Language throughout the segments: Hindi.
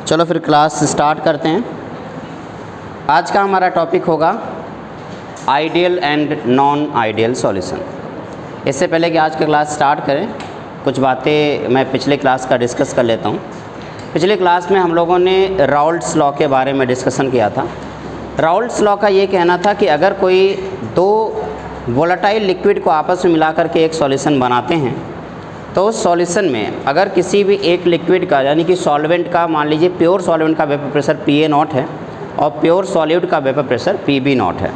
चलो फिर क्लास स्टार्ट करते हैं। आज का हमारा टॉपिक होगा ideal and non ideal solution. इससे पहले कि आज का क्लास स्टार्ट करें, कुछ बातें मैं पिछले क्लास का डिस्कस कर लेता हूँ। पिछले क्लास में हम लोगों ने राउल्ट्स लॉ के बारे में डिस्कशन किया था। राउल्ट्स लॉ का ये कहना था कि अगर कोई दो वोलेटाइल लिक्विड को आपस में मिलाकर के एक सॉल्यूशन बनाते हैं तो उस सॉल्यूशन में अगर किसी भी एक लिक्विड का यानी कि सॉल्वेंट का, मान लीजिए प्योर सॉल्वेंट का वेपर प्रेशर PA0 है और प्योर सॉल्यूट का वेपर प्रेशर PB0 है,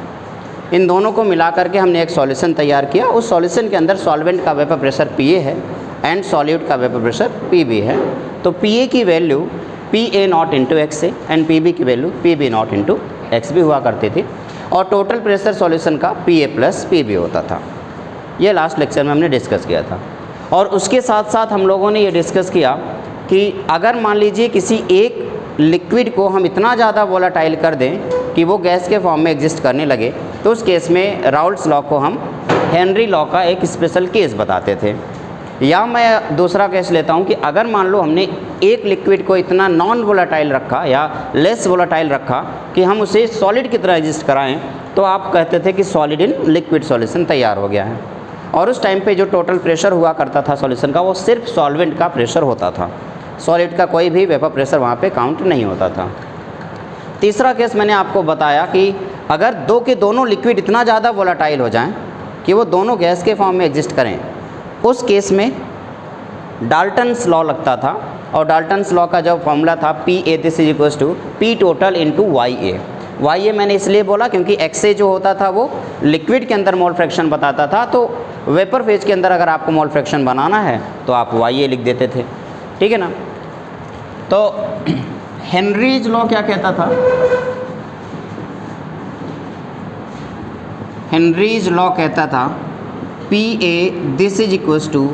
इन दोनों को मिला करके हमने एक सॉल्यूशन तैयार किया। उस सॉल्यूशन के अंदर सॉल्वेंट का वेपर प्रेशर PA है एंड सॉल्यूट का वेपर प्रेशर PB है। तो PA की value PA0 into XA and PB की वैल्यू PB0 इंटू XB हुआ करती थी और टोटल प्रेशर सॉल्यूशन का PA प्लस PB होता था। ये लास्ट लेक्चर में हमने डिस्कस किया था। और उसके साथ साथ हम लोगों ने ये डिस्कस किया कि अगर मान लीजिए किसी एक लिक्विड को हम इतना ज़्यादा वोलेटाइल कर दें कि वो गैस के फॉर्म में एग्जिस्ट करने लगे तो उस केस में राउल्ट्स लॉ को हम हेनरी लॉ का एक स्पेशल केस बताते थे। या मैं दूसरा केस लेता हूँ कि अगर मान लो हमने एक लिक्विड को इतना नॉन वोलेटाइल रखा या लेस वोलेटाइल रखा कि हम उसे सॉलिड की तरह एग्जिस्ट कराएं तो आप कहते थे कि सॉलिड इन लिक्विड सॉल्यूशन तैयार हो गया है। और उस टाइम पे जो टोटल प्रेशर हुआ करता था सॉल्यूशन का वो सिर्फ सॉल्वेंट का प्रेशर होता था, सॉलिड का कोई भी वेपर प्रेशर वहाँ पे काउंट नहीं होता था। तीसरा केस मैंने आपको बताया कि अगर दो के दोनों लिक्विड इतना ज़्यादा वोलेटाइल हो जाएं कि वो दोनों गैस के फॉर्म में एग्जिस्ट करें, उस केस में डाल्टन्स लॉ लगता था। और डाल्टन्स लॉ का जो फॉर्मूला था PA this is equals to P total into YA मैंने इसलिए बोला क्योंकि XA जो होता था वो लिक्विड के अंदर मोल फ्रैक्शन बताता था, तो वेपर फेज के अंदर अगर आपको मोल फ्रैक्शन बनाना है तो आप YA लिख देते थे, ठीक है ना। तो हेनरीज लॉ क्या कहता था? हेनरीज लॉ कहता था PA this is equals to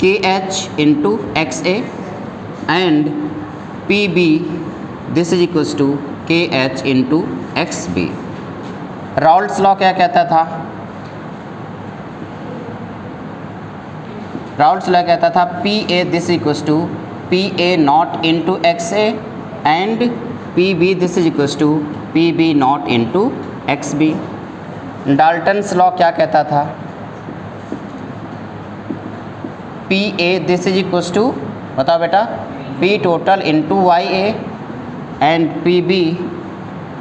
KH into XA and PB this is equals to KH into XB। Raoult's law क्या कहता था? राउल्ट्स लॉ कहता था PA this equals to PA0 into XA and PB this is equals to PB0 into XB। Dalton's law क्या कहता था? PA this is equals to, बताओ बेटा, P total into YA and PB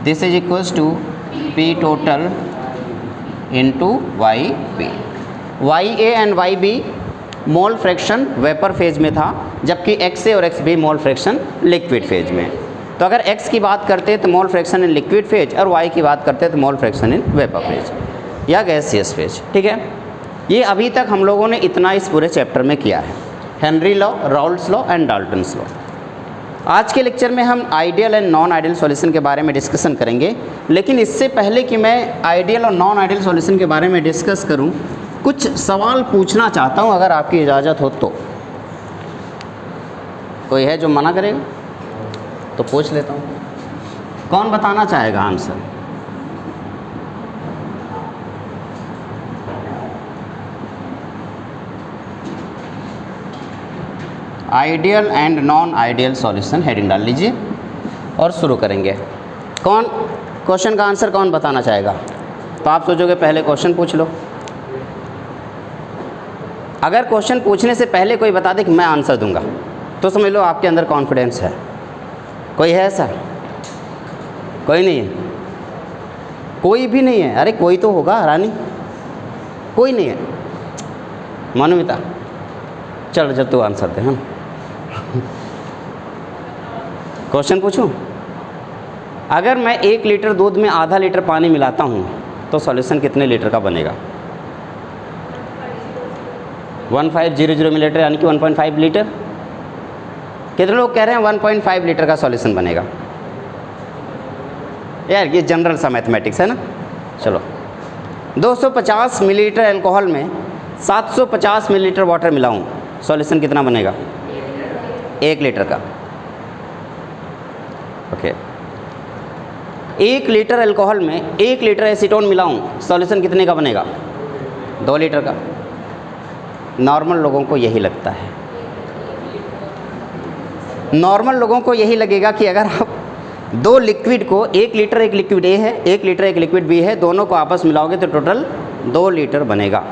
this is equals to P total into YB। YA and YB mole fraction vapour phase में था, जबकि XA और XB mole fraction liquid phase में। तो अगर X की बात करते तो mole fraction in liquid phase और Y की बात करते तो mole fraction in vapour phase या गैसियस फेज, ठीक है। ये अभी तक हम लोगों ने इतना इस पूरे चैप्टर में किया है, Henry law, Raoult's law and Dalton's law. आज के लेक्चर में हम ideal and non ideal solution के बारे में डिस्कशन करेंगे, लेकिन इससे पहले कि मैं आइडियल और नॉन आइडियल सॉल्यूशन के बारे में डिस्कस करूं, कुछ सवाल पूछना चाहता हूं, अगर आपकी इजाज़त हो तो। कोई है जो मना करेगा? तो पूछ लेता हूं। कौन बताना चाहेगा answer? Ideal and non ideal solution heading डाल लीजिए और शुरू करेंगे। कौन क्वेश्चन का आंसर कौन बताना चाहेगा? तो आप सोचोगे पहले क्वेश्चन पूछ लो। अगर क्वेश्चन पूछने से पहले कोई बता दे कि मैं आंसर दूंगा तो समझ लो आपके अंदर कॉन्फिडेंस है। कोई है ऐसा? कोई नहीं है? कोई भी नहीं है? अरे कोई तो होगा रानी। कोई नहीं है? मानुमिता चल जब तू आंसर दे। हाँ क्वेश्चन पूछूं? अगर मैं 1 लीटर दूध में आधा लीटर पानी मिलाता हूं तो सॉल्यूशन कितने लीटर का बनेगा? 1500 मिलीलीटर यानी कि 1.5 लीटर। कितने लोग कह रहे हैं 1.5 लीटर का सॉल्यूशन बनेगा? यार ये जनरल सा मैथमेटिक्स है ना। चलो 250 मिलीलीटर अल्कोहल में 750 मिलीलीटर वाटर मिलाऊं, सॉल्यूशन कितना बनेगा? 1 लीटर का। ओके 1 लीटर अल्कोहल में 1 लीटर एसीटोन मिलाऊं, सॉल्यूशन कितने का बनेगा? 2 लीटर का। नॉर्मल लोगों को यही लगता है। नॉर्मल लोगों को यही लगेगा कि अगर आप दो लिक्विड को, 1 लीटर एक लिक्विड ए है, 1 लीटर एक लिक्विड बी है, दोनों को आपस मिलाओगे तो टोटल 2 लीटर बनेगा।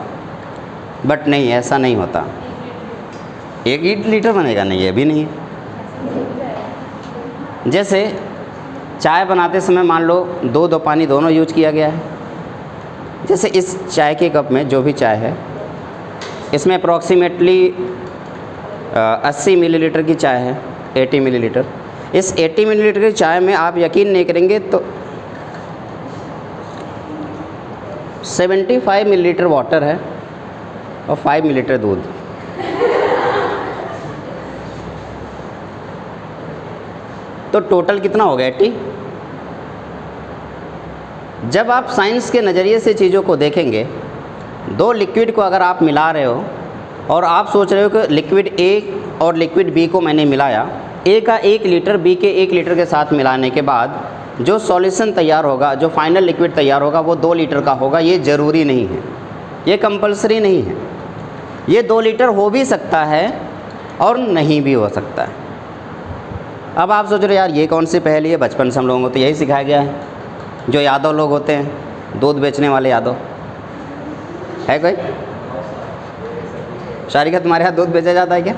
बट नहीं, ऐसा नहीं होता। 1 लीटर बनेगा नहीं, ये भी नहीं है। जैसे चाय बनाते समय मान लो 2 पानी दोनों यूज किया गया है। जैसे इस चाय के कप में जो भी चाय है, इसमें अप्रॉक्सीमेटली 80 मिलीलीटर की चाय है, 80 मिलीलीटर। इस 80 मिलीलीटर की चाय में आप यकीन नहीं करेंगे तो 75 मिलीलीटर वाटर है और 5 मिलीलीटर दूध। तो टोटल कितना हो गया? 80। जब आप साइंस के नज़रिए से चीज़ों को देखेंगे, 2 लिक्विड को अगर आप मिला रहे हो और आप सोच रहे हो कि लिक्विड ए और लिक्विड बी को मैंने मिलाया, ए का 1 लीटर बी के 1 लीटर के साथ मिलाने के बाद जो सॉल्यूशन तैयार होगा, जो फाइनल लिक्विड तैयार होगा, वो 2 लीटर का होगा। ये ज़रूरी नहीं है, ये कंपलसरी नहीं है। ये 2 लीटर हो भी सकता है और नहीं भी हो सकता है। अब आप सोच रहे यार ये कौन सी पहेली है, बचपन से हम लोगों को तो यही सिखाया गया है। जो यादव लोग होते हैं, दूध बेचने वाले यादव, है कोई? शारिका, तुम्हारे यहाँ दूध बेचा जाता है क्या?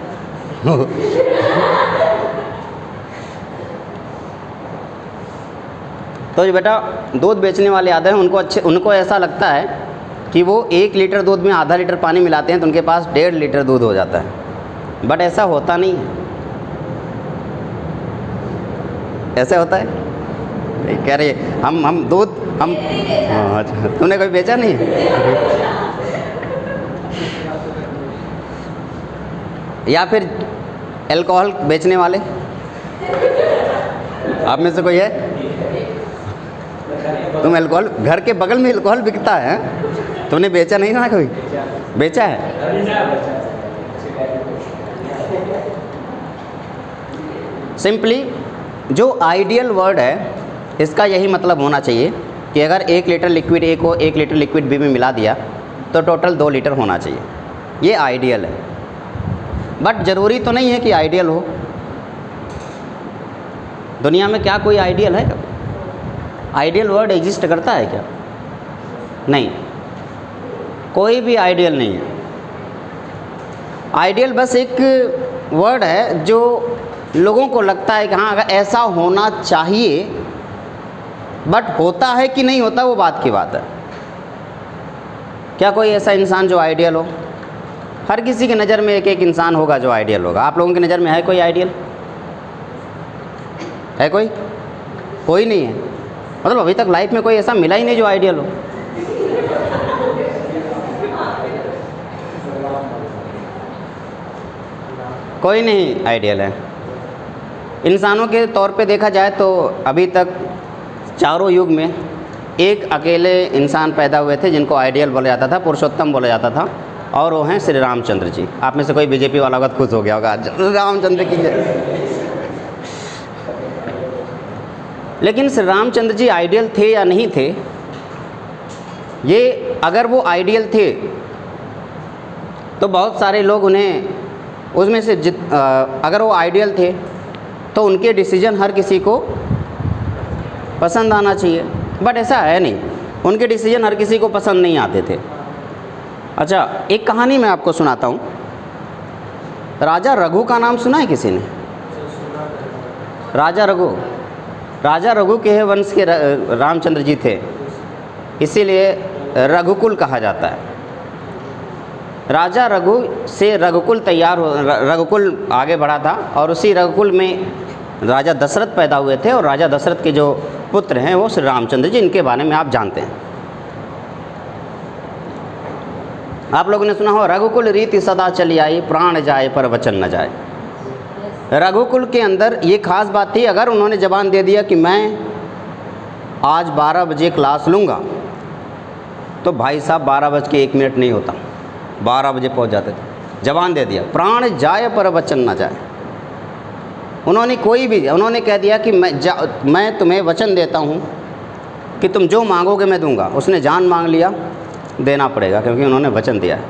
तो ये बेटा दूध बेचने वाले यादव हैं, उनको ऐसा लगता है कि वो 1 लीटर दूध में आधा लीटर पानी मिलाते हैं तो उनके पास 1.5 लीटर दूध हो जाता है। बट ऐसा होता नहीं है। ऐसे होता है? कह रहे हम दूध हम अच्छा, तुमने कोई बेचा नहीं? या फिर अल्कोहल बेचने वाले आप में से कोई है? तुम अल्कोहल, घर के बगल में अल्कोहल बिकता है, तुमने बेचा नहीं ना? कोई बेचा है? सिंपली जो आइडियल वर्ड है इसका यही मतलब होना चाहिए कि अगर 1 लीटर लिक्विड ए को 1 लीटर लिक्विड बी में मिला दिया तो टोटल 2 लीटर होना चाहिए। ये आइडियल है। बट ज़रूरी तो नहीं है कि आइडियल हो। दुनिया में क्या कोई आइडियल है? आइडियल वर्ड एग्जिस्ट करता है क्या? नहीं, कोई भी आइडियल नहीं है। आइडियल बस एक वर्ड है जो लोगों को लगता है कि हाँ अगर ऐसा होना चाहिए, बट होता है कि नहीं होता वो बात की बात है। क्या कोई ऐसा इंसान जो आइडियल हो? हर किसी की नज़र में एक एक इंसान होगा जो आइडियल होगा। आप लोगों की नज़र में है कोई आइडियल? है कोई? कोई नहीं है। मतलब अभी तक लाइफ में कोई ऐसा मिला ही नहीं जो आइडियल हो। कोई नहीं आइडियल है। इंसानों के तौर पे देखा जाए तो अभी तक चारों युग में एक अकेले इंसान पैदा हुए थे जिनको आइडियल बोला जाता था, पुरुषोत्तम बोला जाता था, और वो हैं श्री रामचंद्र जी। आप में से कोई बीजेपी वाला होगा तो खुश हो गया होगा, रामचंद्र की जय। लेकिन श्री रामचंद्र जी आइडियल थे या नहीं थे, ये अगर वो आइडियल थे तो बहुत सारे लोग उन्हें उसमें से अगर वो आइडियल थे तो उनके डिसीजन हर किसी को पसंद आना चाहिए। बट ऐसा है नहीं, उनके डिसीजन हर किसी को पसंद नहीं आते थे। अच्छा, एक कहानी मैं आपको सुनाता हूँ। राजा रघु का नाम सुना है किसी ने? राजा रघु के वंश के रामचंद्र जी थे, इसीलिए रघुकुल कहा जाता है। राजा रघु से रघुकुल आगे बढ़ा था और उसी रघुकुल में राजा दशरथ पैदा हुए थे, और राजा दशरथ के जो पुत्र हैं वो श्री रामचंद्र जी, इनके बारे में आप जानते हैं। आप लोगों ने सुना हो, रघुकुल रीति सदा चली आई, प्राण जाए पर वचन न जाए। रघुकुल के अंदर ये खास बात थी, अगर उन्होंने जबान दे दिया कि मैं आज 12 बजे क्लास लूँगा, तो भाई साहब 12:01 नहीं होता, 12 बजे पहुँच जाते थे। जबान दे दिया, प्राण जाए पर वचन न जाए। उन्होंने कह दिया कि मैं तुम्हें वचन देता हूँ कि तुम जो मांगोगे मैं दूंगा। उसने जान मांग लिया, देना पड़ेगा क्योंकि उन्होंने वचन दिया है।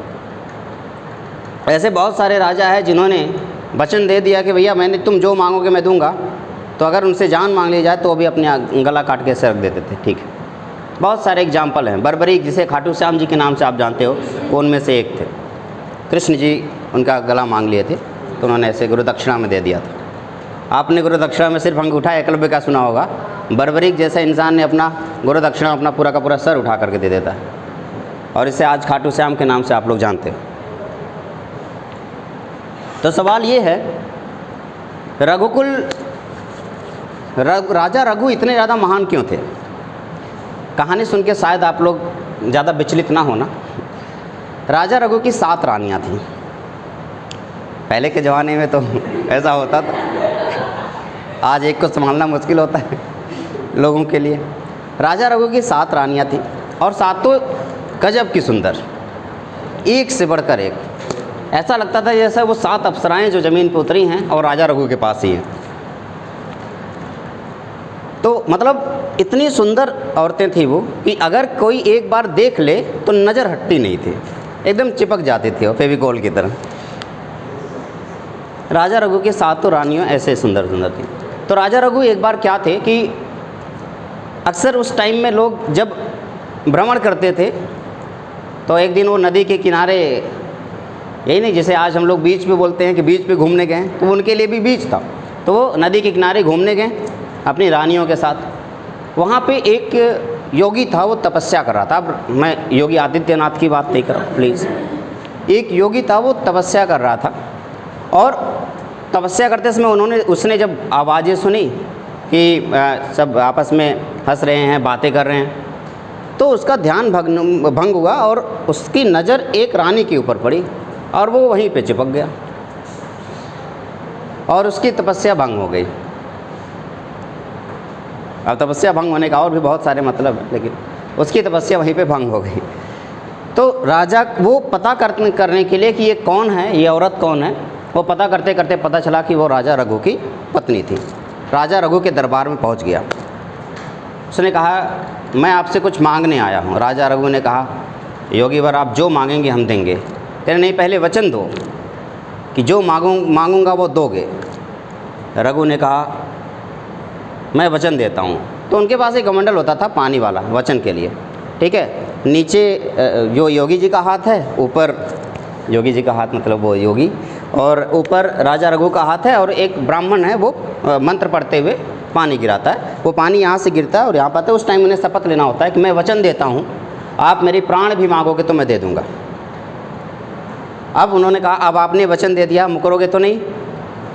ऐसे बहुत सारे राजा हैं जिन्होंने वचन दे दिया कि भैया मैंने तुम जो मांगोगे मैं दूंगा, तो अगर उनसे जान मांग ली जाए तो भी अपने गला काट के ऐसे रख देते थे। ठीक है, बहुत सारे एग्जाम्पल हैं। बर्बरीक, जिसे खाटू श्याम जी के नाम से आप जानते हो, वो उनमें से एक थे। कृष्ण जी उनका गला मांग लिए थे तो उन्होंने ऐसे गुरु दक्षिणा में दे दिया था। आपने गुरु दक्षिणा में सिर्फ अंगूठा एकलव्य का सुना होगा। बर्बरीक जैसा इंसान ने अपना गुरु दक्षिणा अपना पूरा का पूरा सर उठा करके दे देता है, और इसे आज खाटू श्याम के नाम से आप लोग जानते हो। तो सवाल ये है, राजा रघु इतने ज़्यादा महान क्यों थे? कहानी सुन के शायद आप लोग ज़्यादा विचलित ना होना। राजा रघु की 7 रानियाँ थीं। पहले के ज़माने में तो ऐसा होता था, आज एक को संभालना मुश्किल होता है लोगों के लिए। राजा रघु की 7 रानियाँ थीं और 7 गजब की सुंदर, एक से बढ़कर एक। ऐसा लगता था जैसे वो 7 अप्सराएं जो ज़मीन पर उतरी हैं और राजा रघु के पास ही हैं। तो मतलब इतनी सुंदर औरतें थी वो कि अगर कोई एक बार देख ले तो नज़र हटती नहीं थी, एकदम चिपक जाती थी वो फेविकोल की तरह। राजा रघु की 7 रानियाँ ऐसे सुंदर सुंदर थी। तो राजा रघु एक बार क्या थे कि अक्सर उस टाइम में लोग जब भ्रमण करते थे तो एक दिन वो नदी के किनारे, यही नहीं जैसे आज हम लोग बीच पे बोलते हैं कि बीच पे घूमने गए, तो उनके लिए भी बीच था। तो वो नदी के किनारे घूमने गए अपनी रानियों के साथ। वहाँ पे एक योगी था, वो तपस्या कर रहा था। अब मैं योगी आदित्यनाथ की बात नहीं कर रहा हूँ प्लीज़। एक योगी था, वो तपस्या कर रहा था, और तपस्या करते समय उसने जब आवाज़ें सुनी कि सब आपस में हंस रहे हैं, बातें कर रहे हैं, तो उसका ध्यान भंग हुआ और उसकी नज़र एक रानी के ऊपर पड़ी और वो वहीं पे चिपक गया और उसकी तपस्या भंग हो गई। अब तपस्या भंग होने का और भी बहुत सारे मतलब हैं, लेकिन उसकी तपस्या वहीं पे भंग हो गई। तो राजा वो पता करने के लिए कि ये कौन है, ये औरत कौन है, वो पता करते करते पता चला कि वो राजा रघु की पत्नी थी। राजा रघु के दरबार में पहुंच गया। उसने कहा मैं आपसे कुछ मांगने आया हूँ। राजा रघु ने कहा योगी वर आप जो मांगेंगे हम देंगे। कहने नहीं, पहले वचन दो कि जो मांगूंगा वो दोगे। रघु ने कहा मैं वचन देता हूँ। तो उनके पास एक कमंडल होता था पानी वाला वचन के लिए, ठीक है। नीचे जो योगी जी का हाथ है, ऊपर योगी जी का हाथ मतलब वो योगी, और ऊपर राजा रघु का हाथ है, और एक ब्राह्मण है वो मंत्र पढ़ते हुए पानी गिराता है। वो पानी यहाँ से गिरता है और यहाँ पाता है। उस टाइम उन्हें शपथ लेना होता है कि मैं वचन देता हूँ, आप मेरी प्राण भी मांगोगे तो मैं दे दूँगा। अब उन्होंने कहा अब आपने वचन दे दिया, मुकरोगे तो नहीं?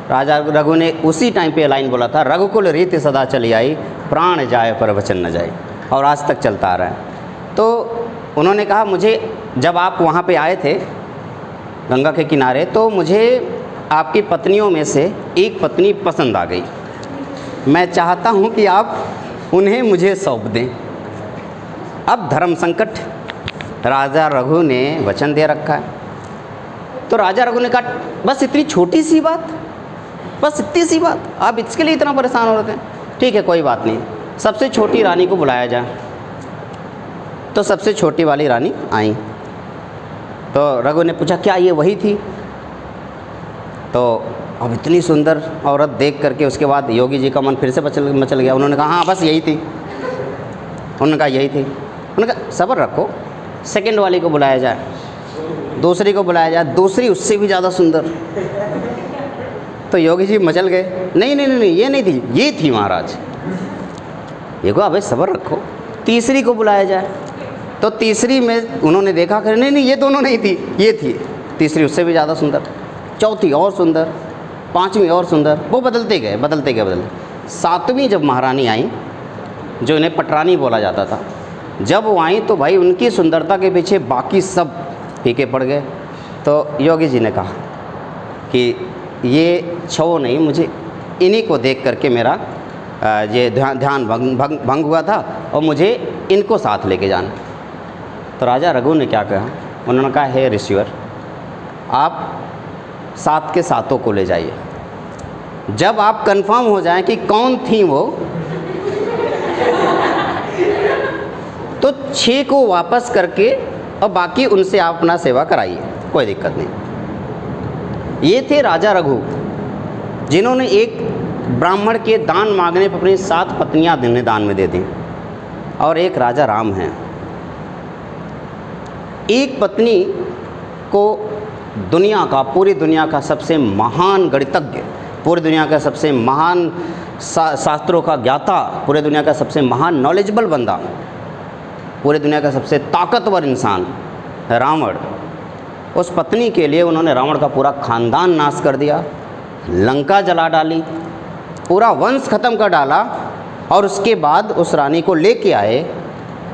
राजा रघु ने उसी टाइम पे लाइन बोला था, रघुकुल रीति सदा चली आई, प्राण जाए पर वचन न जाए, और आज तक चलता आ रहा है। तो उन्होंने कहा मुझे जब आप वहाँ पे आए थे गंगा के किनारे, तो मुझे आपकी पत्नियों में से एक पत्नी पसंद आ गई। मैं चाहता हूँ कि आप उन्हें मुझे सौंप दें। अब धर्म संकट, राजा रघु ने वचन दे रखा है। तो राजा रघु ने कहा बस इतनी छोटी सी बात, बस इतनी सी बात, आप इसके लिए इतना परेशान हो रहे थे? ठीक है कोई बात नहीं, सबसे छोटी रानी को बुलाया जाए। तो सबसे छोटी वाली रानी आई। तो रघु ने पूछा क्या ये वही थी? तो अब इतनी सुंदर औरत देख करके उसके बाद योगी जी का मन फिर से मचल गया। उन्होंने कहा हाँ बस यही थी। उन्होंने कहा यही थी। उन्होंने कहा सब्र रखो, सेकंड वाली को बुलाया जाए, दूसरी को बुलाया जाए, दूसरी उससे भी ज़्यादा सुंदर। तो योगी जी मचल गए, नहीं नहीं नहीं ये नहीं थी, ये थी महाराज। ये को अबे सब्र रखो, तीसरी को बुलाया जाए। तो तीसरी में उन्होंने देखा कि नहीं नहीं ये दोनों नहीं थी, ये थी। तीसरी उससे भी ज़्यादा सुंदर, चौथी और सुंदर, पांचवी और सुंदर। वो बदलते गए। सातवीं जब महारानी आई, जो इन्हें पटरानी बोला जाता था, जब वो आई तो भाई उनकी सुंदरता के पीछे बाकी सब फीके पड़ गए। तो योगी जी ने कहा कि ये छो नहीं, मुझे इन्हीं को देख करके मेरा ये ध्यान भंग हुआ था और मुझे इनको साथ लेके जाना। तो राजा रघु ने क्या कहा? उन्होंने कहा हे ऋषिवर, आप 7 के 7 को ले जाइए। जब आप कंफर्म हो जाएं कि कौन थी वो, तो 6 को वापस करके और बाकी उनसे आप अपना सेवा कराइए, कोई दिक्कत नहीं। ये थे राजा रघु, जिन्होंने एक ब्राह्मण के दान मांगने पर अपनी 7 पत्नियां दान में दे दी, और एक राजा राम हैं। एक पत्नी को पूरी दुनिया का सबसे महान गणितज्ञ, पूरी दुनिया का सबसे महान शास्त्रों का ज्ञाता, पूरी दुनिया का सबसे महान नॉलेजेबल बंदा, पूरी दुनिया का सबसे ताकतवर इंसान रावण, उस पत्नी के लिए उन्होंने रावण का पूरा खानदान नाश कर दिया, लंका जला डाली, पूरा वंश ख़त्म कर डाला, और उसके बाद उस रानी को लेके आए,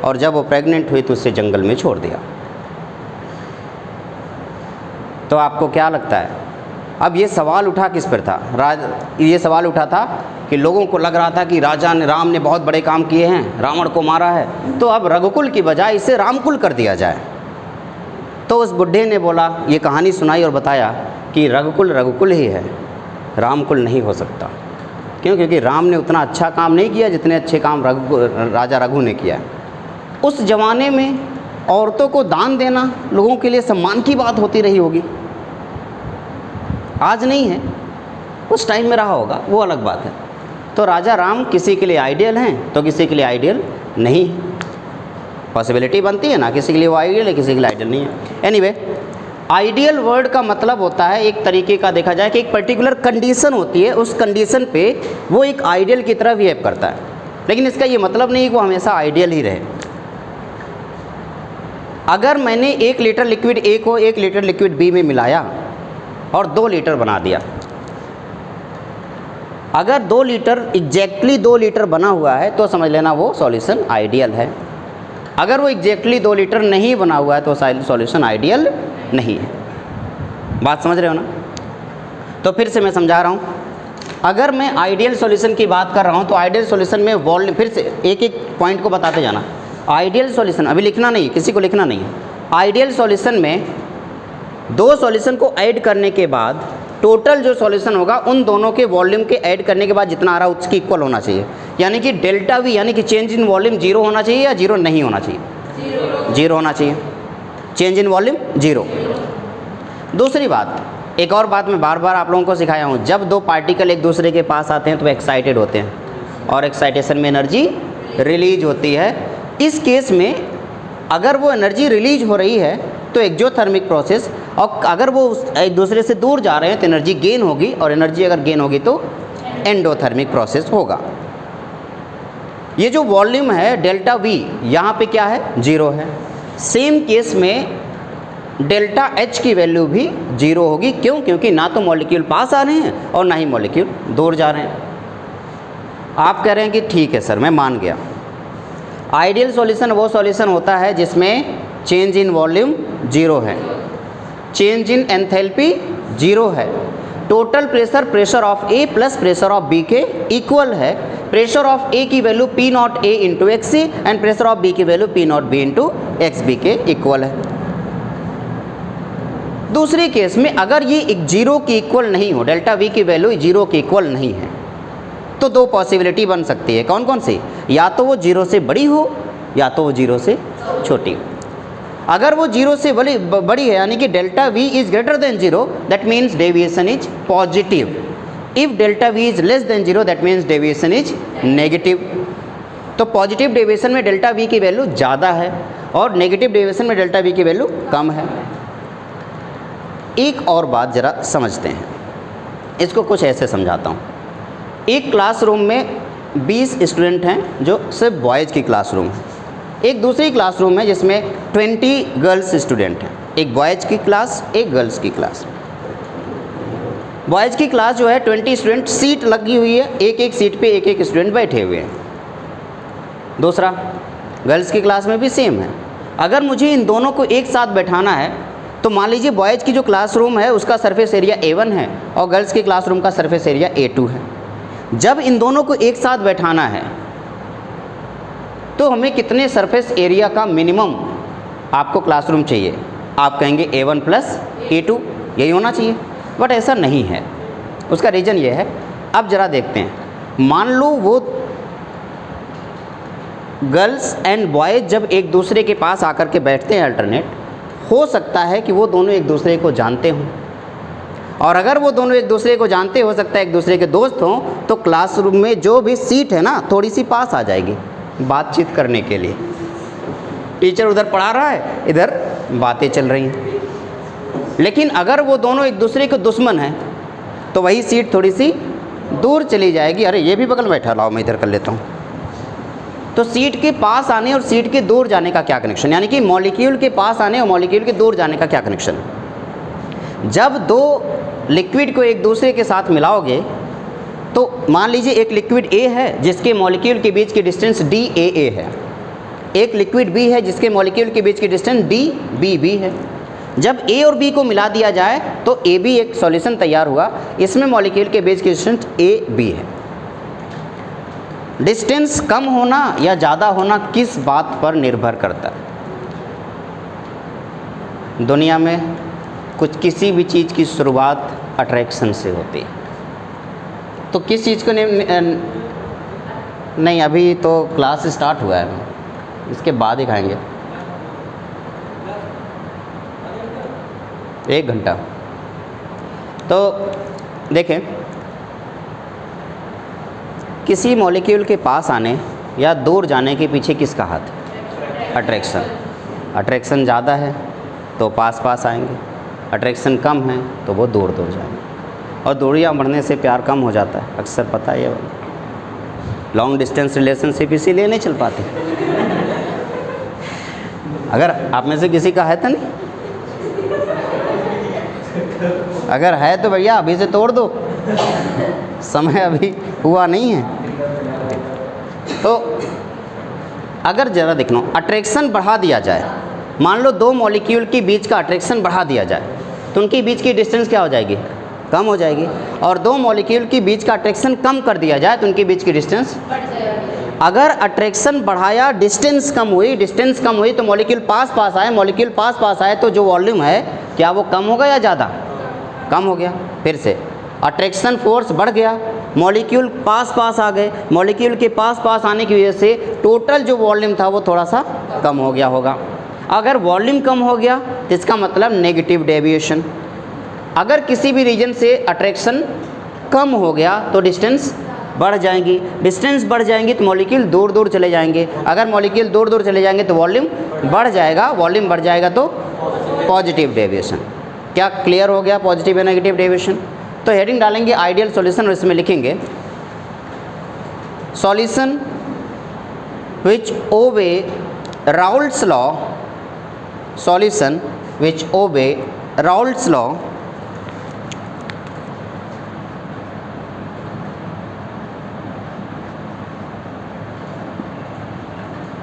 और जब वो प्रेग्नेंट हुई तो उसे जंगल में छोड़ दिया। तो आपको क्या लगता है, अब ये सवाल उठा किस पर था? ये सवाल उठा था कि लोगों को लग रहा था कि राम ने बहुत बड़े काम किए हैं, रावण को मारा है, तो अब रघुकुल की बजाय इसे रामकुल कर दिया जाए। तो उस बुढ़े ने बोला, ये कहानी सुनाई और बताया कि रघुकुल ही है, रामकुल नहीं हो सकता। क्यों? क्योंकि राम ने उतना अच्छा काम नहीं किया जितने अच्छे काम राजा रघु ने किया। उस ज़माने में औरतों को दान देना लोगों के लिए सम्मान की बात होती रही होगी, आज नहीं है, उस टाइम में रहा होगा, वो अलग बात है। तो राजा राम किसी के लिए आइडियल हैं तो किसी के लिए आइडियल नहीं है। पॉसिबिलिटी बनती है ना, किसी के लिए वो आइडियल है, किसी के लिए आइडियल नहीं है। एनीवे, आइडियल वर्ड का मतलब होता है, एक तरीके का देखा जाए कि एक पर्टिकुलर कंडीशन होती है, उस कंडीशन पे वो एक आइडियल की तरह बिहेव करता है, लेकिन इसका ये मतलब नहीं कि वो हमेशा आइडियल ही रहे। अगर मैंने 1 लीटर लिक्विड ए को 1 लीटर लिक्विड बी में मिलाया और 2 लीटर बना दिया, अगर 2 लीटर एग्जैक्टली 2 लीटर बना हुआ है तो समझ लेना वो सॉल्यूशन आइडियल है। अगर वो एग्जैक्टली 2 लीटर नहीं बना हुआ है तो सॉल्यूशन आइडियल नहीं है। बात समझ रहे हो ना? तो फिर से मैं समझा रहा हूँ, अगर मैं आइडियल सॉल्यूशन की बात कर रहा हूँ तो आइडियल सॉल्यूशन में वॉल्यूम, फिर से एक एक पॉइंट को बताते जाना। आइडियल सॉल्यूशन अभी लिखना नहीं, किसी को लिखना नहीं है। आइडियल सॉल्यूशन में 2 सॉल्यूशन को ऐड करने के बाद टोटल जो सॉल्यूशन होगा उन दोनों के वॉल्यूम के ऐड करने के बाद जितना आ रहा है उसकी इक्वल होना चाहिए। यानी कि डेल्टा वी यानी कि चेंज इन वॉल्यूम 0 होना चाहिए या 0 नहीं होना चाहिए? 0 होना चाहिए। Change in volume 0। दूसरी बात, एक और बात मैं बार बार आप लोगों को सिखाया हूँ, जब 2 पार्टिकल एक दूसरे के पास आते हैं तो एक्साइटेड होते हैं और एक्साइटेशन में एनर्जी रिलीज होती है। इस केस में अगर वो एनर्जी रिलीज हो रही है तो एक्सोथर्मिक प्रोसेस, और अगर वो एक दूसरे से दूर जा रहे हैं तो एनर्जी गेन होगी, और एनर्जी अगर गेन होगी तो एंडोथर्मिक प्रोसेस होगा। ये जो वॉल्यूम है डेल्टा वी यहाँ पे क्या है? 0 है। सेम केस में डेल्टा एच की वैल्यू भी 0 होगी। क्यों? क्योंकि ना तो मॉलिक्यूल पास आ रहे हैं और ना ही मॉलिक्यूल दूर जा रहे हैं। आप कह रहे हैं कि ठीक है सर, मैं मान गया। आइडियल सॉल्यूशन वो सॉल्यूशन होता है जिसमें चेंज इन वॉल्यूम 0 है, चेंज इन एंथैल्पी 0 है, total pressure of A plus pressure of B के इक्वल है, प्रेशर ऑफ ए की value P not A into X C and pressure of B की value P not B into X B के इक्वल है। दूसरे केस में अगर ये 0 की इक्वल नहीं हो, डेल्टा वी की वैल्यू 0 की इक्वल नहीं है, तो 2 पॉसिबिलिटी बन सकती है। कौन कौन सी? या तो वो 0 से बड़ी हो या तो वो 0 से छोटी हो। अगर वो 0 से बड़ी है यानी कि delta we is greater than 0, that means deviation is positive. If delta we is less than 0, that means deviation is negative. तो पॉजिटिव डेविएशन में डेल्टा वी की वैल्यू ज़्यादा है और नेगेटिव डेविएशन में डेल्टा वी की वैल्यू कम है। एक और बात ज़रा समझते हैं, इसको कुछ ऐसे समझाता हूँ। एक क्लासरूम में 20 स्टूडेंट हैं जो सिर्फ बॉयज़ की क्लासरूम है, एक दूसरी क्लासरूम है जिसमें 20 गर्ल्स स्टूडेंट हैं, एक बॉयज़ की क्लास एक गर्ल्स की क्लास। बॉयज़ की क्लास जो है 20 स्टूडेंट, सीट लगी हुई है, एक एक सीट पे एक एक स्टूडेंट बैठे हुए हैं। दूसरा, गर्ल्स की क्लास में भी सेम है। अगर मुझे इन दोनों को एक साथ बैठाना है तो मान लीजिए बॉयज़ की जो क्लासरूम है उसका सरफेस एरिया A1 है और गर्ल्स की क्लासरूम का सरफेस एरिया A2 है। जब इन दोनों को एक साथ बैठाना है तो हमें कितने सरफेस एरिया का मिनिमम आपको क्लासरूम चाहिए? आप कहेंगे A1 प्लस A2, यही होना चाहिए, बट ऐसा नहीं है। उसका रीज़न ये है, अब ज़रा देखते हैं। मान लो वो गर्ल्स एंड बॉयज़ जब एक दूसरे के पास आकर के बैठते हैं अल्टरनेट, हो सकता है कि वो दोनों एक दूसरे को जानते हों, और अगर वो दोनों एक दूसरे को जानते, हो सकता है एक दूसरे के दोस्त हों, तो क्लासरूम में जो भी सीट है ना थोड़ी सी पास आ जाएगी बातचीत करने के लिए। टीचर उधर पढ़ा रहा है, इधर बातें चल रही हैं। लेकिन अगर वो दोनों एक दूसरे के दुश्मन हैं तो वही सीट थोड़ी सी दूर चली जाएगी। अरे ये भी बगल बैठा, लाओ मैं इधर कर लेता हूँ। तो सीट के पास आने और सीट के दूर जाने का क्या कनेक्शन, यानी कि मॉलिक्यूल के पास आने और मॉलिक्यूल के दूर जाने का क्या कनेक्शन है। जब दो लिक्विड को एक दूसरे के साथ मिलाओगे तो मान लीजिए एक लिक्विड A है जिसके मॉलिक्यूल के बीच की डिस्टेंस DAA है, एक लिक्विड B है जिसके मॉलिक्यूल के बीच की डिस्टेंस DBB है। जब A और B को मिला दिया जाए तो AB एक सॉल्यूशन तैयार हुआ, इसमें मॉलिक्यूल के बीच की डिस्टेंस AB है। डिस्टेंस कम होना या ज़्यादा होना किस बात पर निर्भर करता है। दुनिया में किसी भी चीज़ की शुरुआत अट्रैक्शन से होती है। तो किस चीज़ को नहीं, अभी तो क्लास स्टार्ट हुआ है, इसके बाद ही खाएंगे 1 घंटा। तो देखें, किसी मॉलिक्यूल के पास आने या दूर जाने के पीछे किसका हाथ है? अट्रैक्शन। अट्रैक्शन ज़्यादा है तो पास पास आएंगे, अट्रैक्शन कम है तो वो दूर दूर जाएंगे। और दूरियां बढ़ने से प्यार कम हो जाता है, अक्सर पता है ये। लॉन्ग डिस्टेंस रिलेशनशिप इसीलिए नहीं चल पाते। अगर आप में से किसी का है तो नहीं, अगर है तो भैया अभी से तोड़ दो, समय अभी हुआ नहीं है। तो अगर ज़रा देख लो, अट्रैक्शन बढ़ा दिया जाए, मान लो दो मॉलिक्यूल के बीच का अट्रैक्शन बढ़ा दिया जाए तो उनके बीच की डिस्टेंस क्या हो जाएगी? कम हो जाएगी। और दो मॉलिक्यूल के बीच का अट्रैक्शन कम कर दिया जाए तो उनके बीच की डिस्टेंस बढ़ जाएगी। अगर अट्रैक्शन बढ़ाया, डिस्टेंस कम हुई तो मॉलिक्यूल पास पास आए, मॉलिक्यूल पास पास आए तो जो वॉल्यूम है क्या वो कम होगा या ज़्यादा? कम हो गया। फिर से अट्रैक्शन फोर्स बढ़ गया, मॉलिक्यूल पास पास आ गए, मॉलिक्यूल के पास पास आने की वजह से टोटल जो वॉल्यूम था वो थोड़ा सा कम हो गया होगा। अगर वॉल्यूम कम हो गया तो इसका मतलब नेगेटिव डेविएशन। अगर किसी भी रीजन से अट्रैक्शन कम हो गया तो डिस्टेंस बढ़ जाएंगी, डिस्टेंस बढ़ जाएंगी तो मॉलिक्यूल दूर दूर चले जाएंगे। अगर मॉलिक्यूल दूर दूर चले जाएंगे तो वॉल्यूम बढ़ जाएगा, वॉल्यूम बढ़ जाएगा तो पॉजिटिव डेविएशन। क्या क्लियर हो गया पॉजिटिव या नेगेटिव डेविएशन? तो हेडिंग डालेंगे आइडियल सॉल्यूशन और इसमें लिखेंगे solution which obey Raoult's law, solution which obey Raoult's law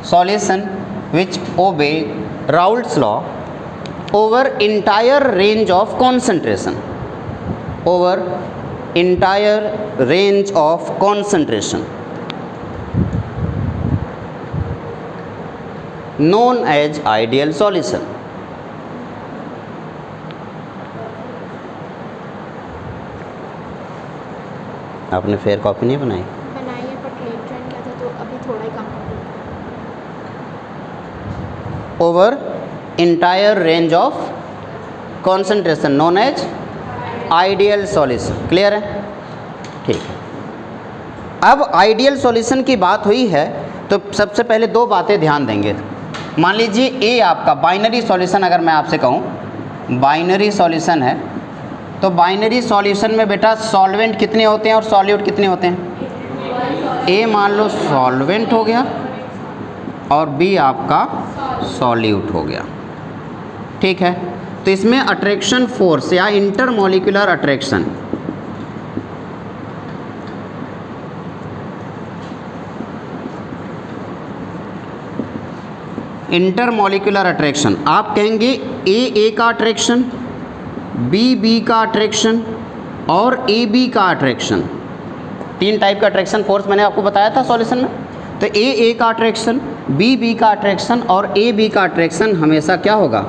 solution which obey Raoult's law over entire range of concentration, over entire range of concentration, known as ideal solution. आपने फेयर कॉपी नहीं बनाई? बनाई है पर लेट ज्वाइन किया था तो अभी थोड़ा ही काम। Over entire range of concentration known as ideal solution. Clear है? ठीक है। अब आइडियल सॉल्यूशन की बात हुई है तो सबसे पहले दो बातें ध्यान देंगे। मान लीजिए ए आपका बाइनरी सॉल्यूशन, अगर मैं आपसे कहूँ बाइनरी सॉल्यूशन है तो बाइनरी सॉल्यूशन में बेटा सॉल्वेंट कितने होते हैं और सॉल्यूट कितने होते हैं? ए मान लो सॉल्वेंट हो गया और बी आपका सॉल्यूट हो गया। ठीक है, तो इसमें अट्रैक्शन फोर्स या इंटरमॉलिक्यूलर अट्रैक्शन, इंटरमॉलिक्यूलर अट्रैक्शन आप कहेंगे ए का अट्रैक्शन, बी का अट्रैक्शन और बी का अट्रैक्शन। 3 टाइप का अट्रैक्शन फोर्स मैंने आपको बताया था सॉल्यूशन में। तो ए का अट्रैक्शन, बी का अट्रैक्शन और बी का अट्रैक्शन हमेशा क्या होगा?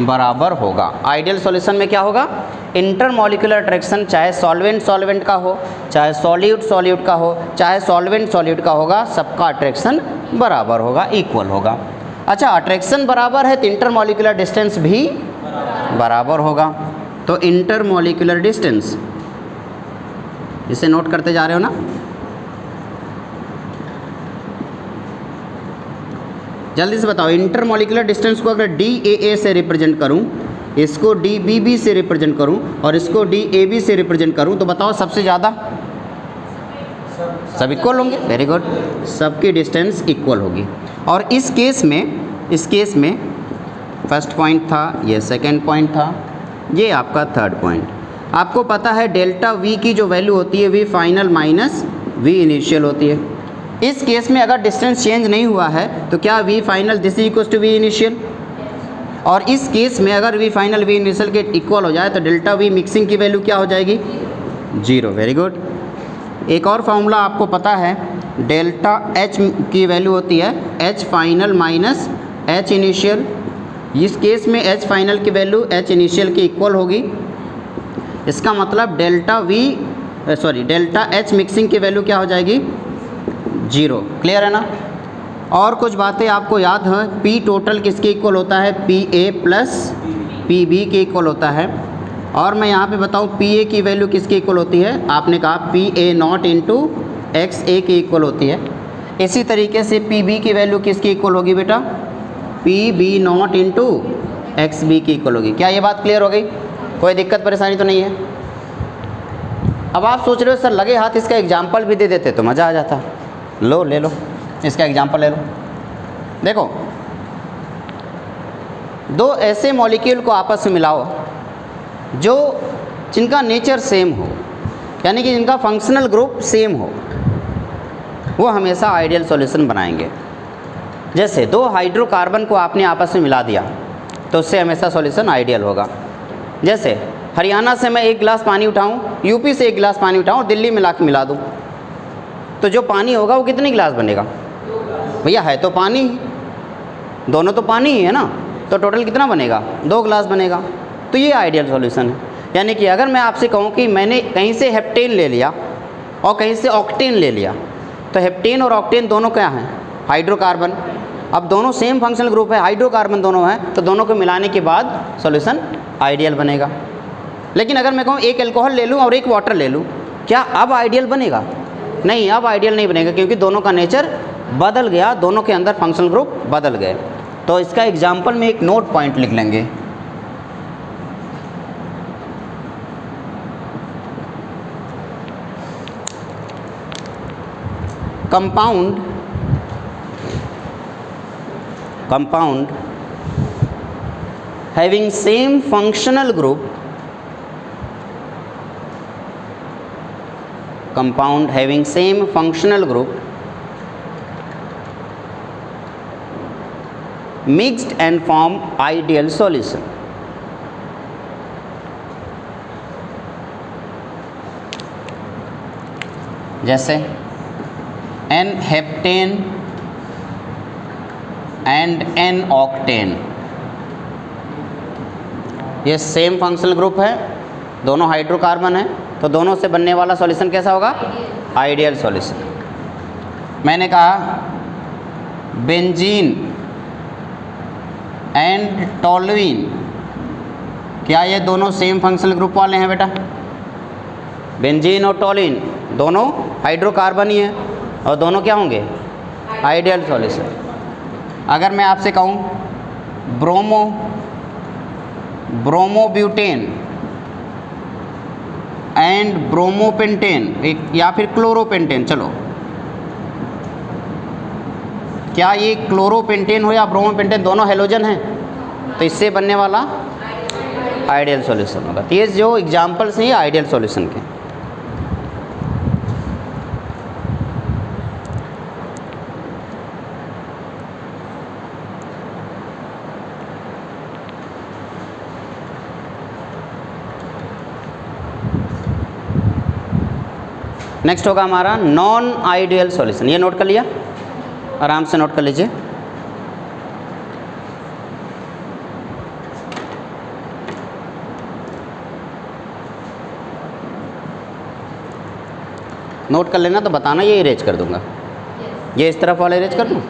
बराबर होगा। आइडियल सॉल्यूशन में क्या होगा? इंटरमॉलिक्यूलर अट्रैक्शन चाहे सॉल्वेंट का हो, चाहे सॉल्यूट का हो, चाहे सॉल्वेंट का होगा, सबका अट्रैक्शन बराबर होगा, इक्वल होगा। अच्छा, अट्रैक्शन बराबर है तो इंटरमॉलिक्यूलर डिस्टेंस भी बराबर होगा। तो इंटरमॉलिक्यूलर डिस्टेंस, इसे नोट करते जा रहे हो ना। जल्दी से बताओ, इंटरमॉलिक्यूलर डिस्टेंस को अगर DAA से रिप्रेजेंट करूं, इसको DBB से रिप्रेजेंट करूं और इसको DAB से रिप्रेजेंट करूं, तो बताओ सबसे ज़्यादा सब इक्वल होंगे। वेरी गुड, सबकी डिस्टेंस इक्वल होगी। और इस केस में फर्स्ट पॉइंट था, ये सेकंड पॉइंट था, ये आपका थर्ड पॉइंट। आपको पता है डेल्टा V की जो वैल्यू होती है V final minus V initial होती है। इस केस में अगर डिस्टेंस चेंज नहीं हुआ है तो क्या V final this is equal to V initial, और इस केस में अगर V फाइनल V इनिशियल के इक्वल हो जाए तो डेल्टा V मिक्सिंग की वैल्यू क्या हो जाएगी, 0। Very good. एक और फार्मूला आपको पता है, डेल्टा H की वैल्यू होती है H final minus H initial. इस केस में H फाइनल की वैल्यू H इनिशियल की इक्वल होगी। इसका मतलब डेल्टा H मिक्सिंग की वैल्यू क्या हो जाएगी, 0। क्लियर है ना। और कुछ बातें आपको याद है, P टोटल किसके इक्वल होता है, PA प्लस PB के इक्वल होता है। और मैं यहाँ पे बताऊँ PA की वैल्यू किसके इक्वल होती है, आपने कहा PA नॉट इंटू XA की इक्वल होती है। इसी तरीके से PB की वैल्यू किसकी इक्वल होगी बेटा, PB नॉट इंटू XB की इक्वल होगी। क्या ये बात क्लियर हो गई, कोई दिक्कत परेशानी तो नहीं है। अब आप सोच रहे हो सर लगे हाथ इसका एग्जाम्पल भी दे देते तो मज़ा आ जाता। लो ले लो, इसका एग्जाम्पल ले लो। देखो, दो ऐसे मॉलिक्यूल को आपस में मिलाओ जो जिनका नेचर सेम हो, यानी कि जिनका फंक्शनल ग्रुप सेम हो, वो हमेशा आइडियल सॉल्यूशन बनाएंगे। जैसे दो हाइड्रोकार्बन को आपने आपस में मिला दिया तो उससे हमेशा सॉल्यूशन आइडियल होगा। जैसे हरियाणा से मैं 1 गिलास पानी उठाऊं, यूपी से 1 गिलास पानी उठाऊं, दिल्ली में ला के मिला दूं, तो जो पानी होगा वो कितने गिलास बनेगा, भैया है तो पानी ही, दोनों तो पानी ही है ना, तो टोटल कितना बनेगा, 2 गिलास बनेगा। तो ये आइडियल सॉल्यूशन है। यानी कि अगर मैं आपसे कहूँ कि मैंने कहीं से हेप्टेन ले लिया और कहीं से ऑक्टेन ले लिया, तो हेप्टेन और ऑक्टेन दोनों क्या हैं, हाइड्रोकार्बन। अब दोनों सेम फंक्शनल ग्रुप है, हाइड्रोकार्बन दोनों हैं, तो दोनों को मिलाने के बाद सॉल्यूशन आइडियल बनेगा। लेकिन अगर मैं कहूँ एक एल्कोहल ले लूँ और एक वाटर ले लूँ, क्या अब आइडियल बनेगा, नहीं, अब आइडियल नहीं बनेगा, क्योंकि दोनों का नेचर बदल गया, दोनों के अंदर फंक्शनल ग्रुप बदल गए। तो इसका एग्जाम्पल में एक नोट पॉइंट लिख लेंगे। compound having same functional group, compound having same functional group mixed and form ideal solution। जैसे N heptane and N octane, ये सेम फंक्शनल ग्रुप है, दोनों हाइड्रोकार्बन है, तो दोनों से बनने वाला सॉल्यूशन कैसा होगा, आइडियल सॉल्यूशन। मैंने कहा बेंजीन एंड टॉलुइन, क्या ये दोनों सेम फंक्शनल ग्रुप वाले हैं बेटा, बेंजीन और टॉलुइन दोनों हाइड्रोकार्बन ही हैं और दोनों क्या होंगे, आइडियल सॉल्यूशन। अगर मैं आपसे कहूँ ब्रोमोब्यूटेन एंड ब्रोमोपेंटेन या फिर क्लोरोपेंटेन, चलो क्या ये क्लोरोपेंटेन हो या ब्रोमोपेंटेन, दोनों हेलोजन हैं, तो इससे बनने वाला आइडियल सॉल्यूशन होगा। तो ये जो एग्जांपल्स हैं ये आइडियल सॉल्यूशन के। नेक्स्ट होगा हमारा नॉन आइडियल सॉल्यूशन। ये नोट कर लिया, आराम से नोट कर लीजिए। नोट कर लेना तो बताना, ये इरेज कर दूंगा। ये इस तरफ वाला इरेज कर दूँ,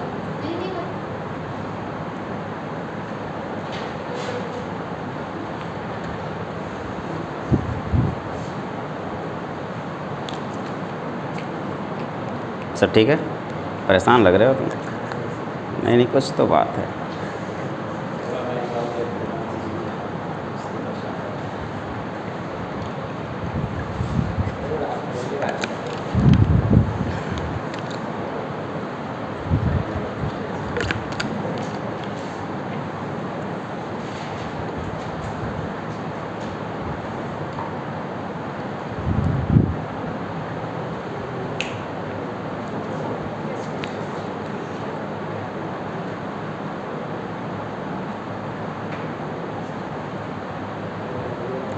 सब ठीक है? परेशान लग रहे हो तुम? नहीं नहीं, कुछ तो बात है।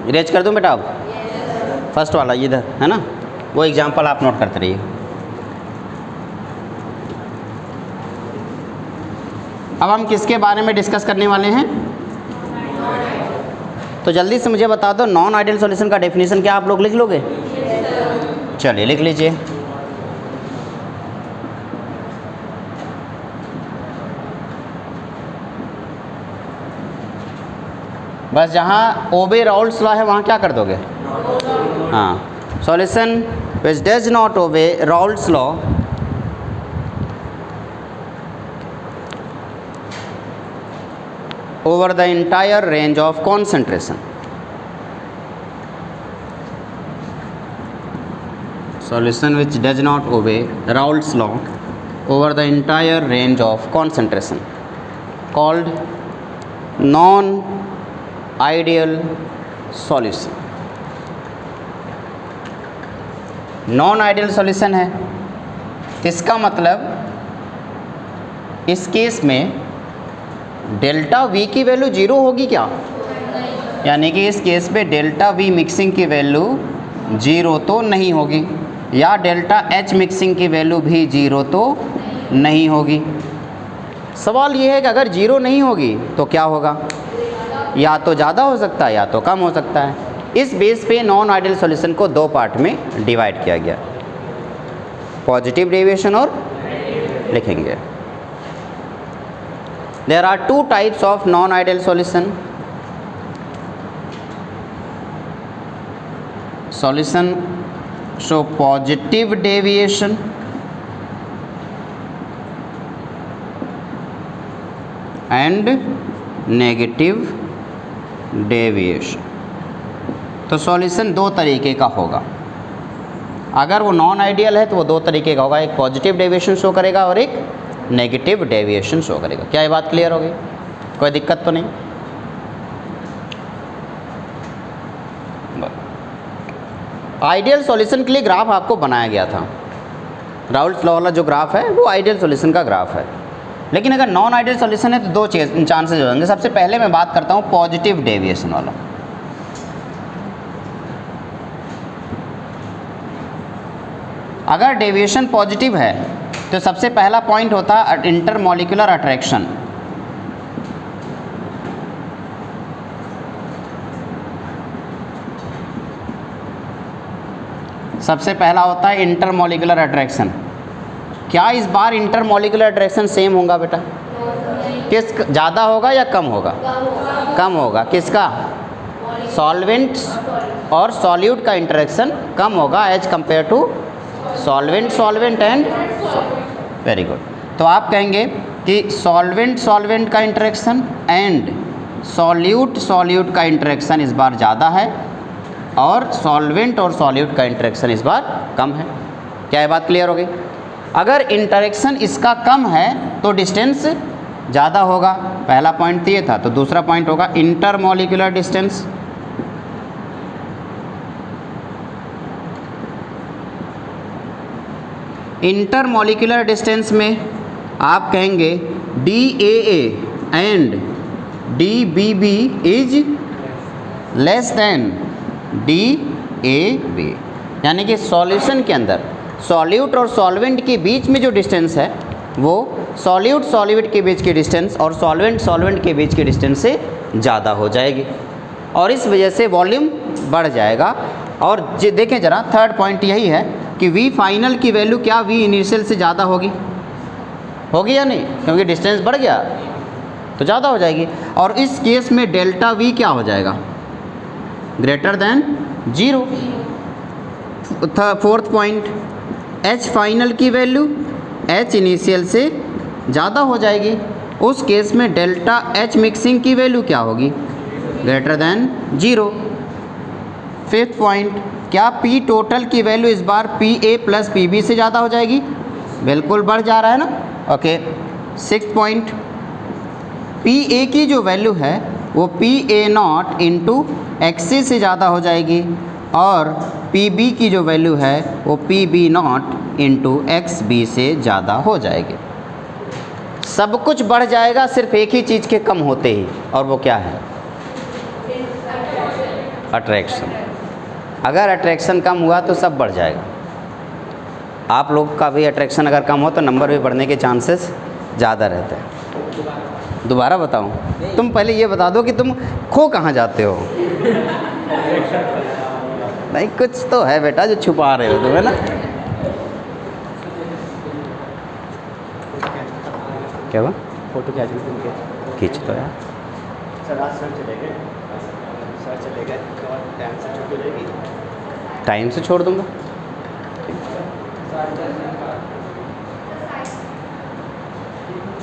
इरेज कर दूं बेटा अब? फर्स्ट वाला इधर है ना, वो एग्जाम्पल आप नोट करते रहिए। अब हम किसके बारे में डिस्कस करने वाले हैं? तो जल्दी से मुझे बता दो, नॉन आइडियल सॉल्यूशन का डेफिनेशन क्या आप लोग लिख लोगे? चलिए लिख लीजिए। बस जहाँ ओबे राउल्स लॉ है वहाँ क्या कर दोगे? हाँ, solution which does not obey Raoult's law over the entire range of concentration. Solution which does not obey Raoult's law over the entire range of concentration, called non-ideal solution. Non-ideal solution है, इसका मतलब इस केस में डेल्टा वी की वैल्यू जीरो होगी क्या? यानी कि इस केस में डेल्टा वी मिक्सिंग की वैल्यू जीरो तो नहीं होगी, या डेल्टा एच मिक्सिंग की वैल्यू भी जीरो तो नहीं होगी। सवाल ये है कि अगर जीरो नहीं होगी तो क्या होगा? या तो ज़्यादा हो सकता है या तो कम हो सकता है। इस बेस पे नॉन आइडियल सॉल्यूशन को दो पार्ट में डिवाइड किया गया, पॉजिटिव डेविएशन और लिखेंगे। There are two types of non-ideal solution. Solution show positive deviation and negative deviation. तो सॉल्यूशन दो तरीके का होगा। अगर वो नॉन आइडियल है तो वो दो तरीके का होगा, एक पॉजिटिव डेविएशन शो करेगा और एक नेगेटिव डेविएशन शो करेगा। क्या ये बात क्लियर हो गई? कोई दिक्कत तो नहीं? आइडियल सॉल्यूशन के लिए ग्राफ आपको बनाया गया था, राउल्ट्स लॉ वाला जो ग्राफ है वो आइडियल सॉल्यूशन का ग्राफ है। लेकिन अगर नॉन आइडियल सॉल्यूशन है तो दो चांसेस हो जाएंगे। सबसे पहले मैं बात करता हूँ पॉजिटिव डेविएशन वाला। अगर डेविएशन पॉजिटिव है तो सबसे पहला पॉइंट होता है इंटरमॉलिक्यूलर अट्रैक्शन। सबसे पहला होता है इंटरमॉलिक्यूलर अट्रैक्शन। क्या इस बार इंटरमॉलिक्यूलर अट्रैक्शन सेम होगा बेटा? किस ज़्यादा होगा या कम होगा? कम होगा। किसका? सॉल्वेंट और सॉल्यूट का इंटरेक्शन कम होगा as compare to solvent and very good. तो आप कहेंगे कि सॉल्वेंट का इंटरेक्शन एंड सॉल्यूट का इंटरेक्शन इस बार ज़्यादा है और सॉल्वेंट और सॉल्यूट का इंटरेक्शन इस बार कम है। क्या ये बात क्लियर हो गई? अगर इंटरेक्शन इसका कम है तो डिस्टेंस ज़्यादा होगा, पहला पॉइंट ये था। तो दूसरा पॉइंट होगा इंटरमॉलिक्यूलर डिस्टेंस। इंटरमॉलिक्यूलर डिस्टेंस में आप कहेंगे DAA and DBB is less than DAB। यानी कि सॉल्यूशन के अंदर सॉल्यूट और सॉल्वेंट के बीच में जो डिस्टेंस है वो सॉल्यूट के बीच की डिस्टेंस और सॉल्वेंट के बीच की डिस्टेंस से ज़्यादा हो जाएगी और इस वजह से वॉल्यूम बढ़ जाएगा। और देखें ज़रा, थर्ड पॉइंट यही है कि V फाइनल की वैल्यू क्या V इनिशियल से ज़्यादा होगी या नहीं? क्योंकि डिस्टेंस बढ़ गया तो ज़्यादा हो जाएगी। और इस केस में डेल्टा V क्या हो जाएगा? Greater than 0। Fourth point, H final की वैल्यू H इनिशियल से ज़्यादा हो जाएगी। उस केस में डेल्टा H मिक्सिंग की वैल्यू क्या होगी? Greater than 0। फिफ्थ पॉइंट, क्या P टोटल की वैल्यू इस बार PA प्लस PB से ज़्यादा हो जाएगी? बिल्कुल बढ़ जा रहा है ना। ओके। सिक्स्थ पॉइंट, PA की जो वैल्यू है वो PA नॉट इंटू XA से ज़्यादा हो जाएगी और PB की जो वैल्यू है वो PB नॉट इंटू XB से ज़्यादा हो जाएगी। सब कुछ बढ़ जाएगा सिर्फ एक ही चीज़ के कम होते ही, और वो क्या है? अट्रैक्शन। अगर अट्रैक्शन कम हुआ तो सब बढ़ जाएगा। आप लोग का भी अट्रैक्शन अगर कम हो तो नंबर भी बढ़ने के चांसेस ज़्यादा रहते हैं। दोबारा बताऊं? तुम पहले ये बता दो कि तुम खो कहाँ जाते हो। नहीं, कुछ तो है बेटा जो छुपा रहे हो तुम, है ना? क्या हुआ? फोटो खींच तो यार। सर आज सर चले गए और टाइम से छुट्टी रहेगी। टाइम से छोड़ दूंगा।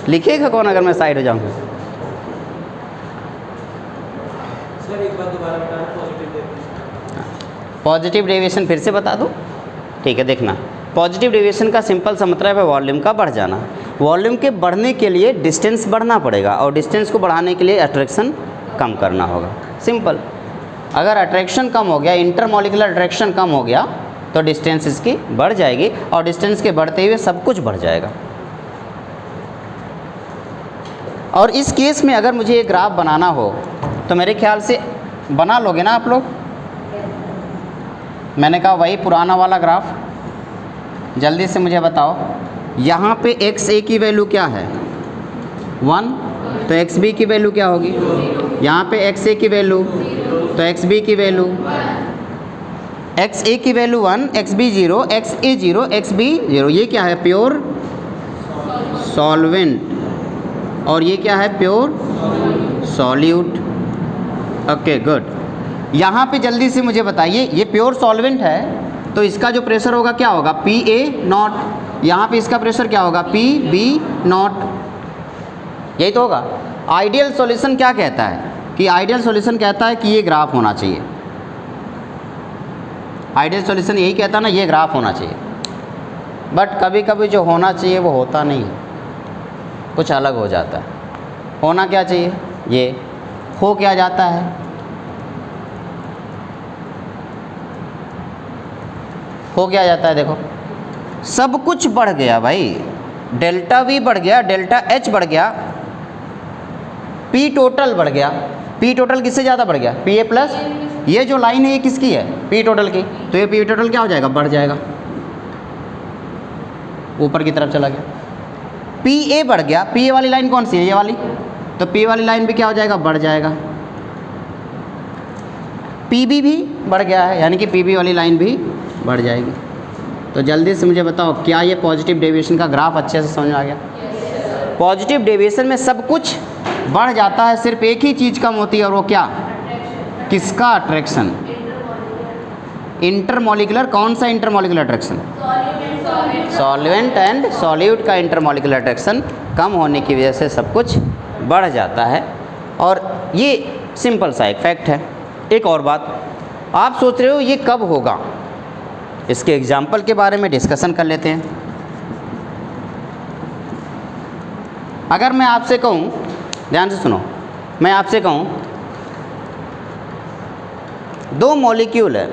लिखेगा कौन अगर मैं साइड हो जाऊंगा? सर एक बार दोबारा बताना, पॉजिटिव पॉजिटिव डेविएशन फिर से बता दो। ठीक है, देखना। पॉजिटिव डेविएशन का सिंपल सा मतलब है वॉल्यूम का बढ़ जाना। वॉल्यूम के बढ़ने के लिए डिस्टेंस बढ़ना पड़ेगा और डिस्टेंस को बढ़ाने के लिए अट्रैक्शन कम करना होगा। सिंपल। अगर अट्रैक्शन कम हो गया, इंटरमॉलिक्यूलर अट्रैक्शन कम हो गया, तो डिस्टेंस इसकी बढ़ जाएगी और डिस्टेंस के बढ़ते हुए सब कुछ बढ़ जाएगा। और इस केस में अगर मुझे ये ग्राफ बनाना हो तो मेरे ख्याल से बना लोगे ना आप लोग? मैंने कहा वही पुराना वाला ग्राफ। जल्दी से मुझे बताओ, यहाँ पे XA की वैल्यू क्या है? 1, तो XB की वैल्यू क्या होगी? यहाँ पे XA की वैल्यू, तो XB की वैल्यू, XA की वैल्यू 1, XB 0, XA 0, XB 0। ये क्या है? Pure solvent. और ये क्या है? Pure solute. Okay, good. यहाँ पे जल्दी से मुझे बताइए, ये प्योर सॉल्वेंट है तो इसका जो प्रेशर होगा क्या होगा? PA not. यहाँ पे इसका प्रेशर क्या होगा? PB not. यही तो होगा। आइडियल सॉल्यूशन क्या कहता है? कि आइडियल सॉल्यूशन कहता है कि ये ग्राफ होना चाहिए। आइडियल सॉल्यूशन यही कहता है ना, ये ग्राफ होना चाहिए। बट कभी कभी जो होना चाहिए वो होता नहीं है, कुछ अलग हो जाता है। होना क्या चाहिए? ये हो क्या जाता है? हो क्या जाता है? देखो, सब कुछ बढ़ गया भाई। डेल्टा V बढ़ गया, डेल्टा H बढ़ गया, P टोटल बढ़ गया। P टोटल किससे ज़्यादा बढ़ गया? PA plus. ये जो लाइन है ये किसकी है? P टोटल की। तो ये P टोटल क्या हो जाएगा? बढ़ जाएगा, ऊपर की तरफ चला गया। PA बढ़ गया। PA वाली लाइन कौन सी है? ये वाली। तो P वाली लाइन भी क्या हो जाएगा? बढ़ जाएगा। PB भी बढ़ गया है, यानी कि PB वाली लाइन भी बढ़ जाएगी। तो जल्दी से मुझे बताओ, क्या ये पॉजिटिव डेविएशन का ग्राफ अच्छे से समझ में आ गया? पॉजिटिव डेविएशन में सब कुछ बढ़ जाता है, सिर्फ एक ही चीज़ कम होती है, और वो क्या? किसका? अट्रैक्शन। इंटरमॉलिक्यूलर। कौन सा intermolecular attraction? Solvent and solute का इंटरमॉलिक्यूलर अट्रैक्शन कम होने की वजह से सब कुछ बढ़ जाता है, और ये सिंपल सा एक फैक्ट है। एक और बात, आप सोच रहे हो ये कब होगा? इसके एग्जाम्पल के बारे में डिस्कशन कर लेते हैं। अगर मैं आपसे कहूँ, ध्यान से सुनो, मैं आपसे कहूँ 2 मॉलिक्यूल है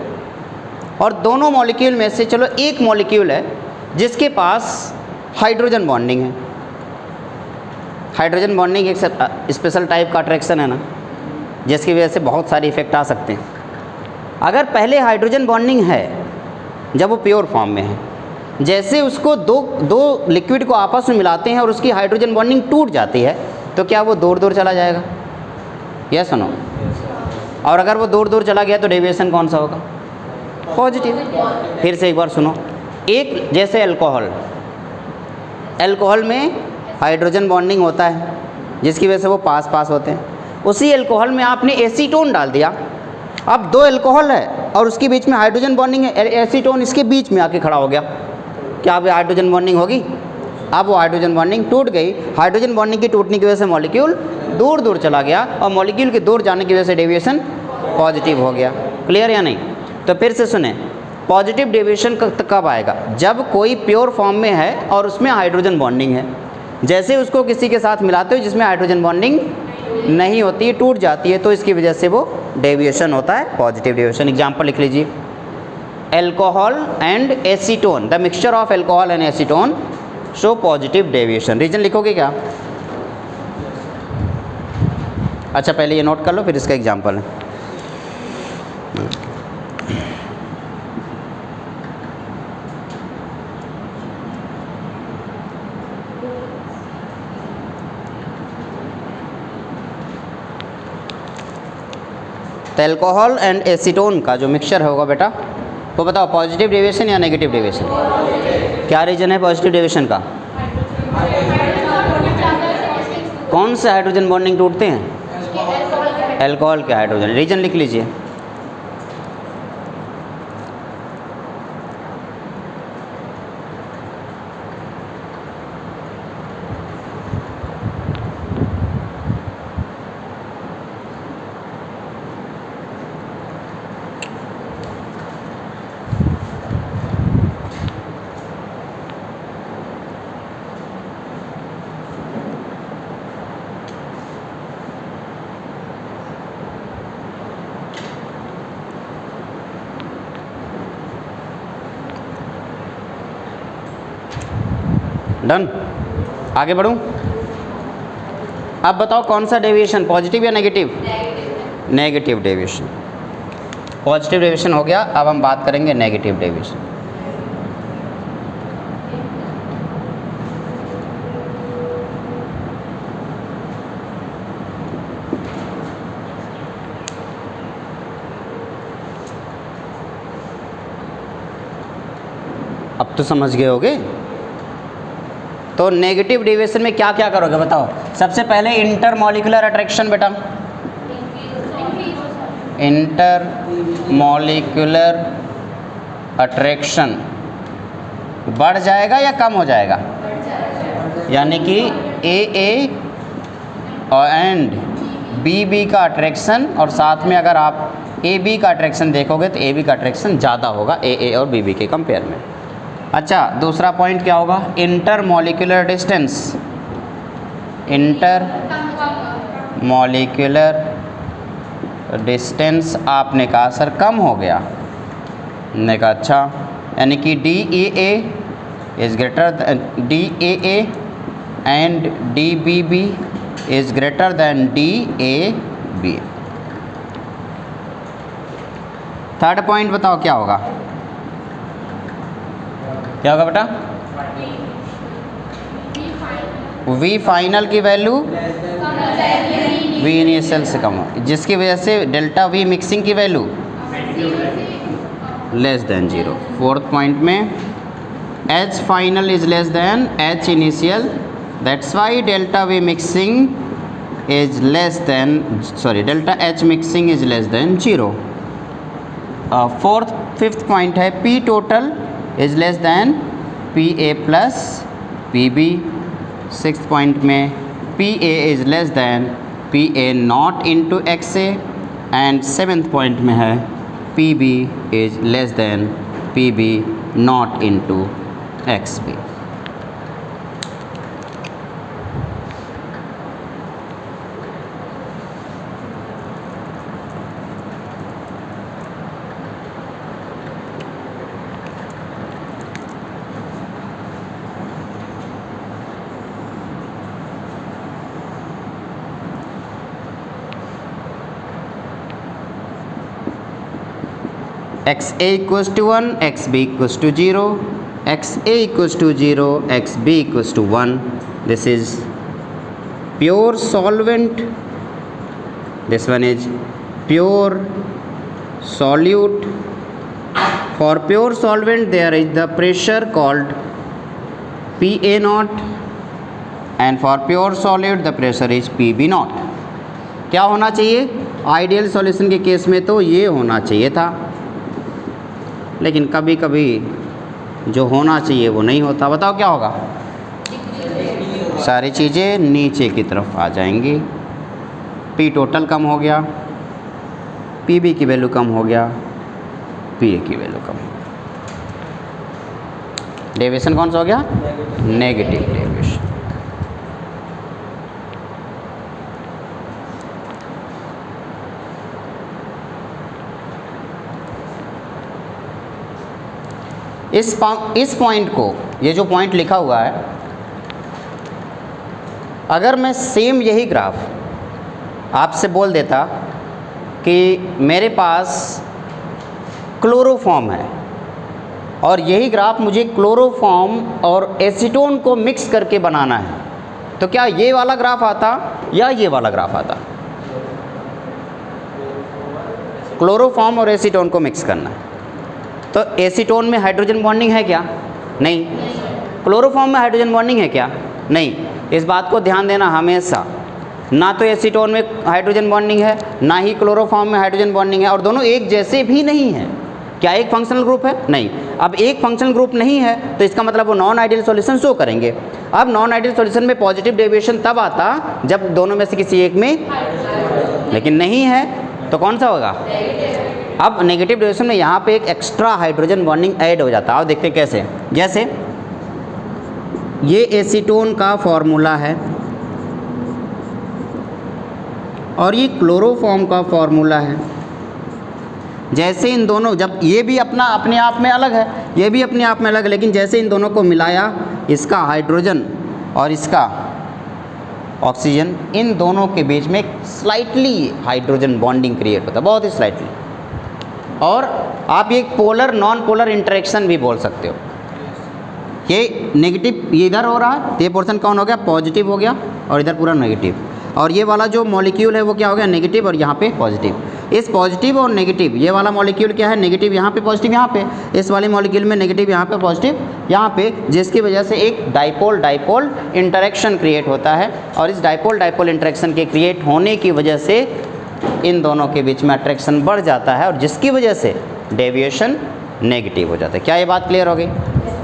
और दोनों मॉलिक्यूल में से चलो एक मॉलिक्यूल है जिसके पास हाइड्रोजन बॉन्डिंग है। हाइड्रोजन बॉन्डिंग एक स्पेशल टाइप का अट्रैक्शन है ना, जिसकी वजह से बहुत सारे इफेक्ट आ सकते हैं। अगर पहले हाइड्रोजन बॉन्डिंग है जब वो प्योर फॉर्म में है, जैसे उसको दो लिक्विड को आपस में मिलाते हैं और उसकी हाइड्रोजन बॉन्डिंग टूट जाती है, तो क्या वो दूर दूर चला जाएगा? यस सुनो। और अगर वो दूर दूर चला गया तो डेविएशन कौन सा होगा? पॉजिटिव। फिर से एक बार सुनो, एक जैसे अल्कोहल में हाइड्रोजन बॉन्डिंग होता है जिसकी वजह से वो पास पास होते हैं। उसी अल्कोहल में आपने एसीटोन डाल दिया, अब 2 अल्कोहल है और उसके बीच में हाइड्रोजन बॉन्डिंग है, एसीटोन इसके बीच में आके खड़ा हो गया, क्या अब हाइड्रोजन बॉन्डिंग होगी? अब वो हाइड्रोजन बॉन्डिंग टूट गई। हाइड्रोजन बॉन्डिंग की टूटने की वजह से मॉलिक्यूल दूर दूर चला गया और मॉलिक्यूल के दूर जाने की वजह से डेविएशन पॉजिटिव हो गया। क्लियर या नहीं? तो फिर से सुने, पॉजिटिव डेविएशन कब आएगा? जब कोई प्योर फॉर्म में है और उसमें हाइड्रोजन बॉन्डिंग है। जैसे उसको किसी के साथ मिलाते हो जिसमें हाइड्रोजन बॉन्डिंग नहीं होती है, टूट जाती है, तो इसकी वजह से वो डेविएशन होता है, पॉजिटिव डेविएशन। एग्जाम्पल लिख लीजिए, alcohol and acetone, the mixture of alcohol and acetone show positive deviation. Reason लिखोगे क्या? अच्छा पहले ये नोट कर लो, फिर इसका एग्जाम्पल है। तो एल्कोहल एंड एसीटोन का जो मिक्सचर होगा बेटा, वो बताओ पॉजिटिव डेविएशन या नेगेटिव डेविएशन? क्या रीजन है पॉजिटिव डेविएशन का? कौन से हाइड्रोजन बॉन्डिंग टूटते हैं? एल्कोहल के हाइड्रोजन। रीजन लिख लीजिए। डन, आगे बढ़ूं? अब बताओ कौन सा डेविएशन, पॉजिटिव या negative? Negative deviation. Positive deviation हो गया, अब हम बात करेंगे नेगेटिव डेविएशन। अब तो समझ गए होगे। तो नेगेटिव डेविएशन में क्या क्या करोगे बताओ? सबसे पहले इंटरमॉलिक्यूलर अट्रैक्शन बेटा, इंटरमॉलिक्यूलर अट्रैक्शन बढ़ जाएगा या कम हो जाएगा? यानी कि ए और एंड बी का अट्रैक्शन, और साथ में अगर आप ए बी का अट्रैक्शन देखोगे तो ए बी का अट्रैक्शन ज़्यादा होगा ए और बी के कंपेयर में। अच्छा, दूसरा पॉइंट क्या होगा? Inter molecular distance, inter molecular distance आपने कहा सर कम हो गया। ने कहा अच्छा, यानी कि DEA is greater DAA and DBB is greater than DAB। Third point बताओ क्या होगा? क्या होगा बेटा? V फाइनल की वैल्यू V इनिशियल से कम हो, जिसकी वजह से डेल्टा V मिक्सिंग की value less than 0। Fourth point में H final is less than H initial, that's why delta V mixing is less than delta H mixing is less than 0। Fifth point है P total is less than PA plus PB। Sixth point में PA is less than PA not into XA, and seventh point में है PB is less than PB not into XB। XA equals to 1, XB equals to 0, XA equals to 0, XB equals to 1. This is pure solvent. This one is pure solute. For pure solvent there is the pressure called PA naught, and for pure solute the pressure is PB naught. क्या होना चाहिए? आइडियल सॉल्यूशन के केस में तो ये होना चाहिए था, लेकिन कभी कभी जो होना चाहिए वो नहीं होता, बताओ क्या होगा? सारी चीज़ें नीचे की तरफ आ जाएंगी। पी टोटल कम हो गया, पी बी की वैल्यू कम हो गया, पी ए की वैल्यू कम हो गया। डेविएशन कौन सा हो गया? Negative deviation. इस पॉइंट को, ये जो पॉइंट लिखा हुआ है, अगर मैं सेम यही ग्राफ आपसे बोल देता कि मेरे पास क्लोरोफॉर्म है और यही ग्राफ मुझे क्लोरोफॉर्म और एसीटोन को मिक्स करके बनाना है, तो क्या ये वाला ग्राफ आता या ये वाला ग्राफ आता? क्लोरोफॉर्म और एसीटोन को मिक्स करना है, तो एसीटोन में हाइड्रोजन बॉन्डिंग है क्या? नहीं। क्लोरोफॉर्म में हाइड्रोजन बॉन्डिंग है क्या? नहीं। इस बात को ध्यान देना हमेशा, ना तो एसीटोन में हाइड्रोजन बॉन्डिंग है, ना ही क्लोरोफॉर्म में हाइड्रोजन बॉन्डिंग है, और दोनों एक जैसे भी नहीं है। क्या एक फंक्शनल ग्रुप है? नहीं। अब एक फंक्शनल ग्रुप नहीं है तो इसका मतलब वो नॉन आइडियल सॉल्यूशन शो करेंगे। अब नॉन आइडियल सॉल्यूशन में पॉजिटिव डेविएशन तब आता जब दोनों में से किसी एक में, लेकिन नहीं है तो कौन सा होगा? अब नेगेटिव डेविएशन में यहाँ पे एक एक्स्ट्रा हाइड्रोजन बॉन्डिंग ऐड हो जाता है। अब देखते हैं कैसे। जैसे ये एसीटोन का फॉर्मूला है और ये क्लोरोफॉर्म का फॉर्मूला है। जैसे इन दोनों, जब ये भी अपने आप में अलग है, ये भी अपने आप में अलग है, लेकिन जैसे इन दोनों को मिलाया, इसका हाइड्रोजन और इसका ऑक्सीजन, इन दोनों के बीच में स्लाइटली हाइड्रोजन बॉन्डिंग क्रिएट होता है, बहुत ही स्लाइटली। और आप ये पोलर नॉन पोलर इंटरेक्शन भी बोल सकते हो। ये नेगेटिव ये इधर हो रहा है, ये पोर्शन कौन हो गया? पॉजिटिव हो गया, और इधर पूरा नेगेटिव। और ये वाला जो मॉलिक्यूल है वो क्या हो गया? नेगेटिव, और यहाँ पे पॉजिटिव। इस पॉजिटिव और नेगेटिव, ये वाला मॉलिक्यूल क्या है? नेगेटिव यहाँ पे, पॉजिटिव यहाँ पे। इस वाले मॉलिक्यूल में नेगेटिव यहाँ पे, पॉजिटिव यहाँ पे, जिसकी वजह से एक डाइपोल डाइपोल इंटरेक्शन क्रिएट होता है। और इस डाइपोल डाइपोल इंटरेक्शन के क्रिएट होने की वजह से इन दोनों के बीच में अट्रैक्शन बढ़ जाता है, और जिसकी वजह से डेविएशन नेगेटिव हो जाता है। क्या ये बात क्लियर हो गई?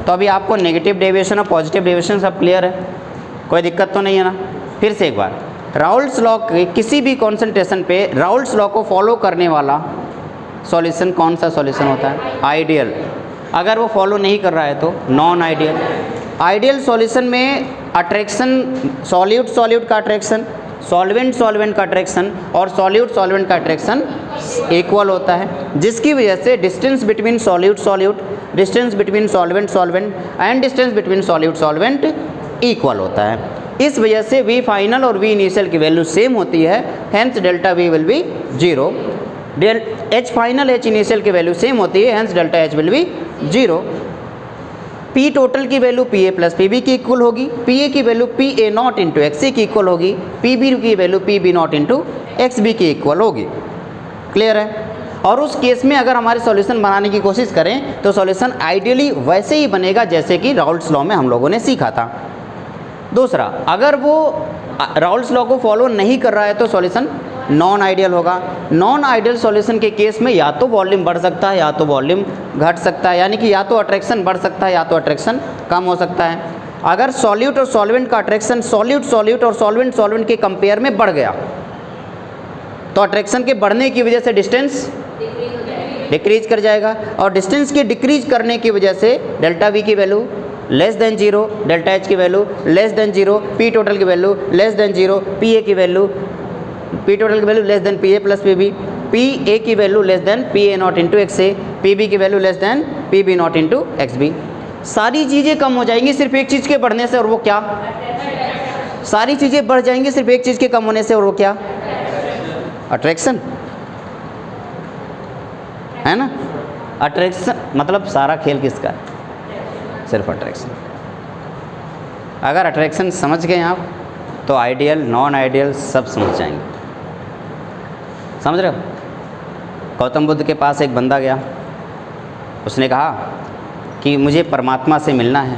तो अभी आपको नेगेटिव डेविएशन और पॉजिटिव डेविएशन सब क्लियर है, कोई दिक्कत तो नहीं है ना? फिर से एक बार, राउल्ट्स लॉ के किसी भी कॉन्सेंट्रेशन पे राउल्ट्स लॉ को फॉलो करने वाला सॉल्यूशन कौन सा सॉल्यूशन होता है? आइडियल। अगर वो फॉलो नहीं कर रहा है तो नॉन आइडियल। आइडियल सॉल्यूशन में अट्रैक्शन, सॉल्यूट सॉल्यूट का अट्रैक्शन, सॉल्वेंट सॉल्वेंट का अट्रैक्शन और सॉल्यूट सॉल्वेंट का अट्रैक्शन इक्वल होता है, जिसकी वजह से distance between solute solute, distance between solvent solvent and distance between solute solvent equal होता है। इस वजह से वी फाइनल और वी इनिशियल की वैल्यू सेम होती है, hence delta we will be 0। H final H initial की वैल्यू सेम होती है, hence delta H will be 0। P total की value P A plus P B की इक्वल होगी, पी ए की value P A not into X A की इक्वल होगी, पी बी की value P B not into X B की इक्वल होगी। क्लियर है? और उस केस में अगर हमारे सॉल्यूशन बनाने की कोशिश करें तो सॉल्यूशन आइडियली वैसे ही बनेगा जैसे कि राउल्ट्स लॉ में हम लोगों ने सीखा था। दूसरा, अगर वो राउल्ट्स लॉ को फॉलो नहीं कर रहा है तो सॉल्यूशन नॉन आइडियल होगा। नॉन आइडियल सॉल्यूशन के केस में या तो वॉल्यूम बढ़ सकता है या तो वॉल्यूम घट सकता है, यानी कि या तो अट्रैक्शन बढ़ सकता है या तो अट्रैक्शन कम हो सकता है। अगर सॉल्यूट और सॉल्वेंट का अट्रैक्शन सॉल्यूट सॉल्यूट और सॉल्वेंट सॉल्वेंट के कंपेयर में बढ़ गया तो अट्रैक्शन के बढ़ने की वजह से डिस्टेंस डिक्रीज कर जाएगा, और डिस्टेंस के डिक्रीज करने की वजह से डेल्टा वी की value less than 0, delta H की value less than 0, P total की value less than 0, P A की वैल्यू पी टोटल की value less than P A plus P B, P A की value less than P A not into X A, P B की value less than P B not into X B. सारी चीज़ें कम हो जाएंगी सिर्फ एक चीज़ के बढ़ने से, और वो क्या? सारी चीज़ें बढ़ जाएंगी सिर्फ एक चीज़ के कम होने से, और वो क्या? अट्रैक्शन, है ना? अट्रैक्शन मतलब सारा खेल किसका है? सिर्फ अट्रैक्शन। अगर अट्रैक्शन समझ गए आप तो आइडियल नॉन आइडियल सब समझ जाएंगे। समझ रहे हो? गौतम बुद्ध के पास एक बंदा गया, उसने कहा कि मुझे परमात्मा से मिलना है।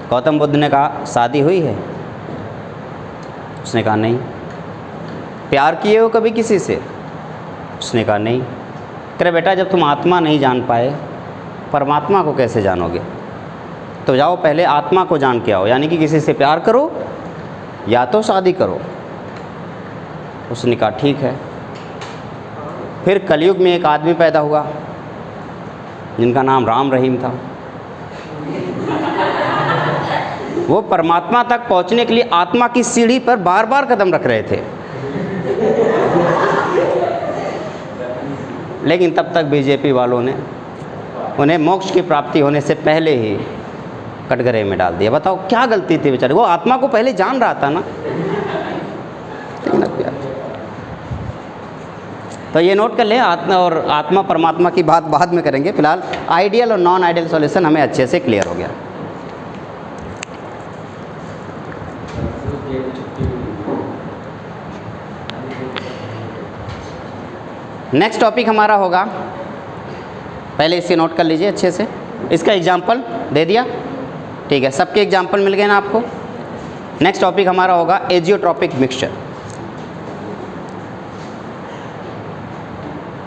गौतम बुद्ध ने कहा शादी हुई है? उसने कहा नहीं। प्यार किए हो कभी किसी से? उसने कहा नहीं। कह बेटा जब तुम आत्मा नहीं जान पाए परमात्मा को कैसे जानोगे? तो जाओ पहले आत्मा को जान के आओ, यानी कि किसी से प्यार करो या तो शादी करो। उसने कहा ठीक है। फिर कलयुग में एक आदमी पैदा हुआ जिनका नाम राम रहीम था। वो परमात्मा तक पहुंचने के लिए आत्मा की सीढ़ी पर बार बार कदम रख रहे थे, लेकिन तब तक बीजेपी वालों ने उन्हें मोक्ष की प्राप्ति होने से पहले ही कटघरे में डाल दिया। बताओ क्या गलती थी बेचारे, वो आत्मा को पहले जान रहा था ना। लेकिन अब क्या, तो ये नोट कर ले, आत्मा और आत्मा परमात्मा की बात बाद में करेंगे। फिलहाल आइडियल और नॉन आइडियल सॉल्यूशन हमें अच्छे से क्लियर हो गया। नेक्स्ट टॉपिक हमारा होगा, पहले इसे नोट कर लीजिए अच्छे से। इसका एग्जाम्पल दे दिया, ठीक है, सबके एग्जाम्पल मिल गए ना आपको। नेक्स्ट टॉपिक हमारा होगा एजियोट्रॉपिक मिक्सचर।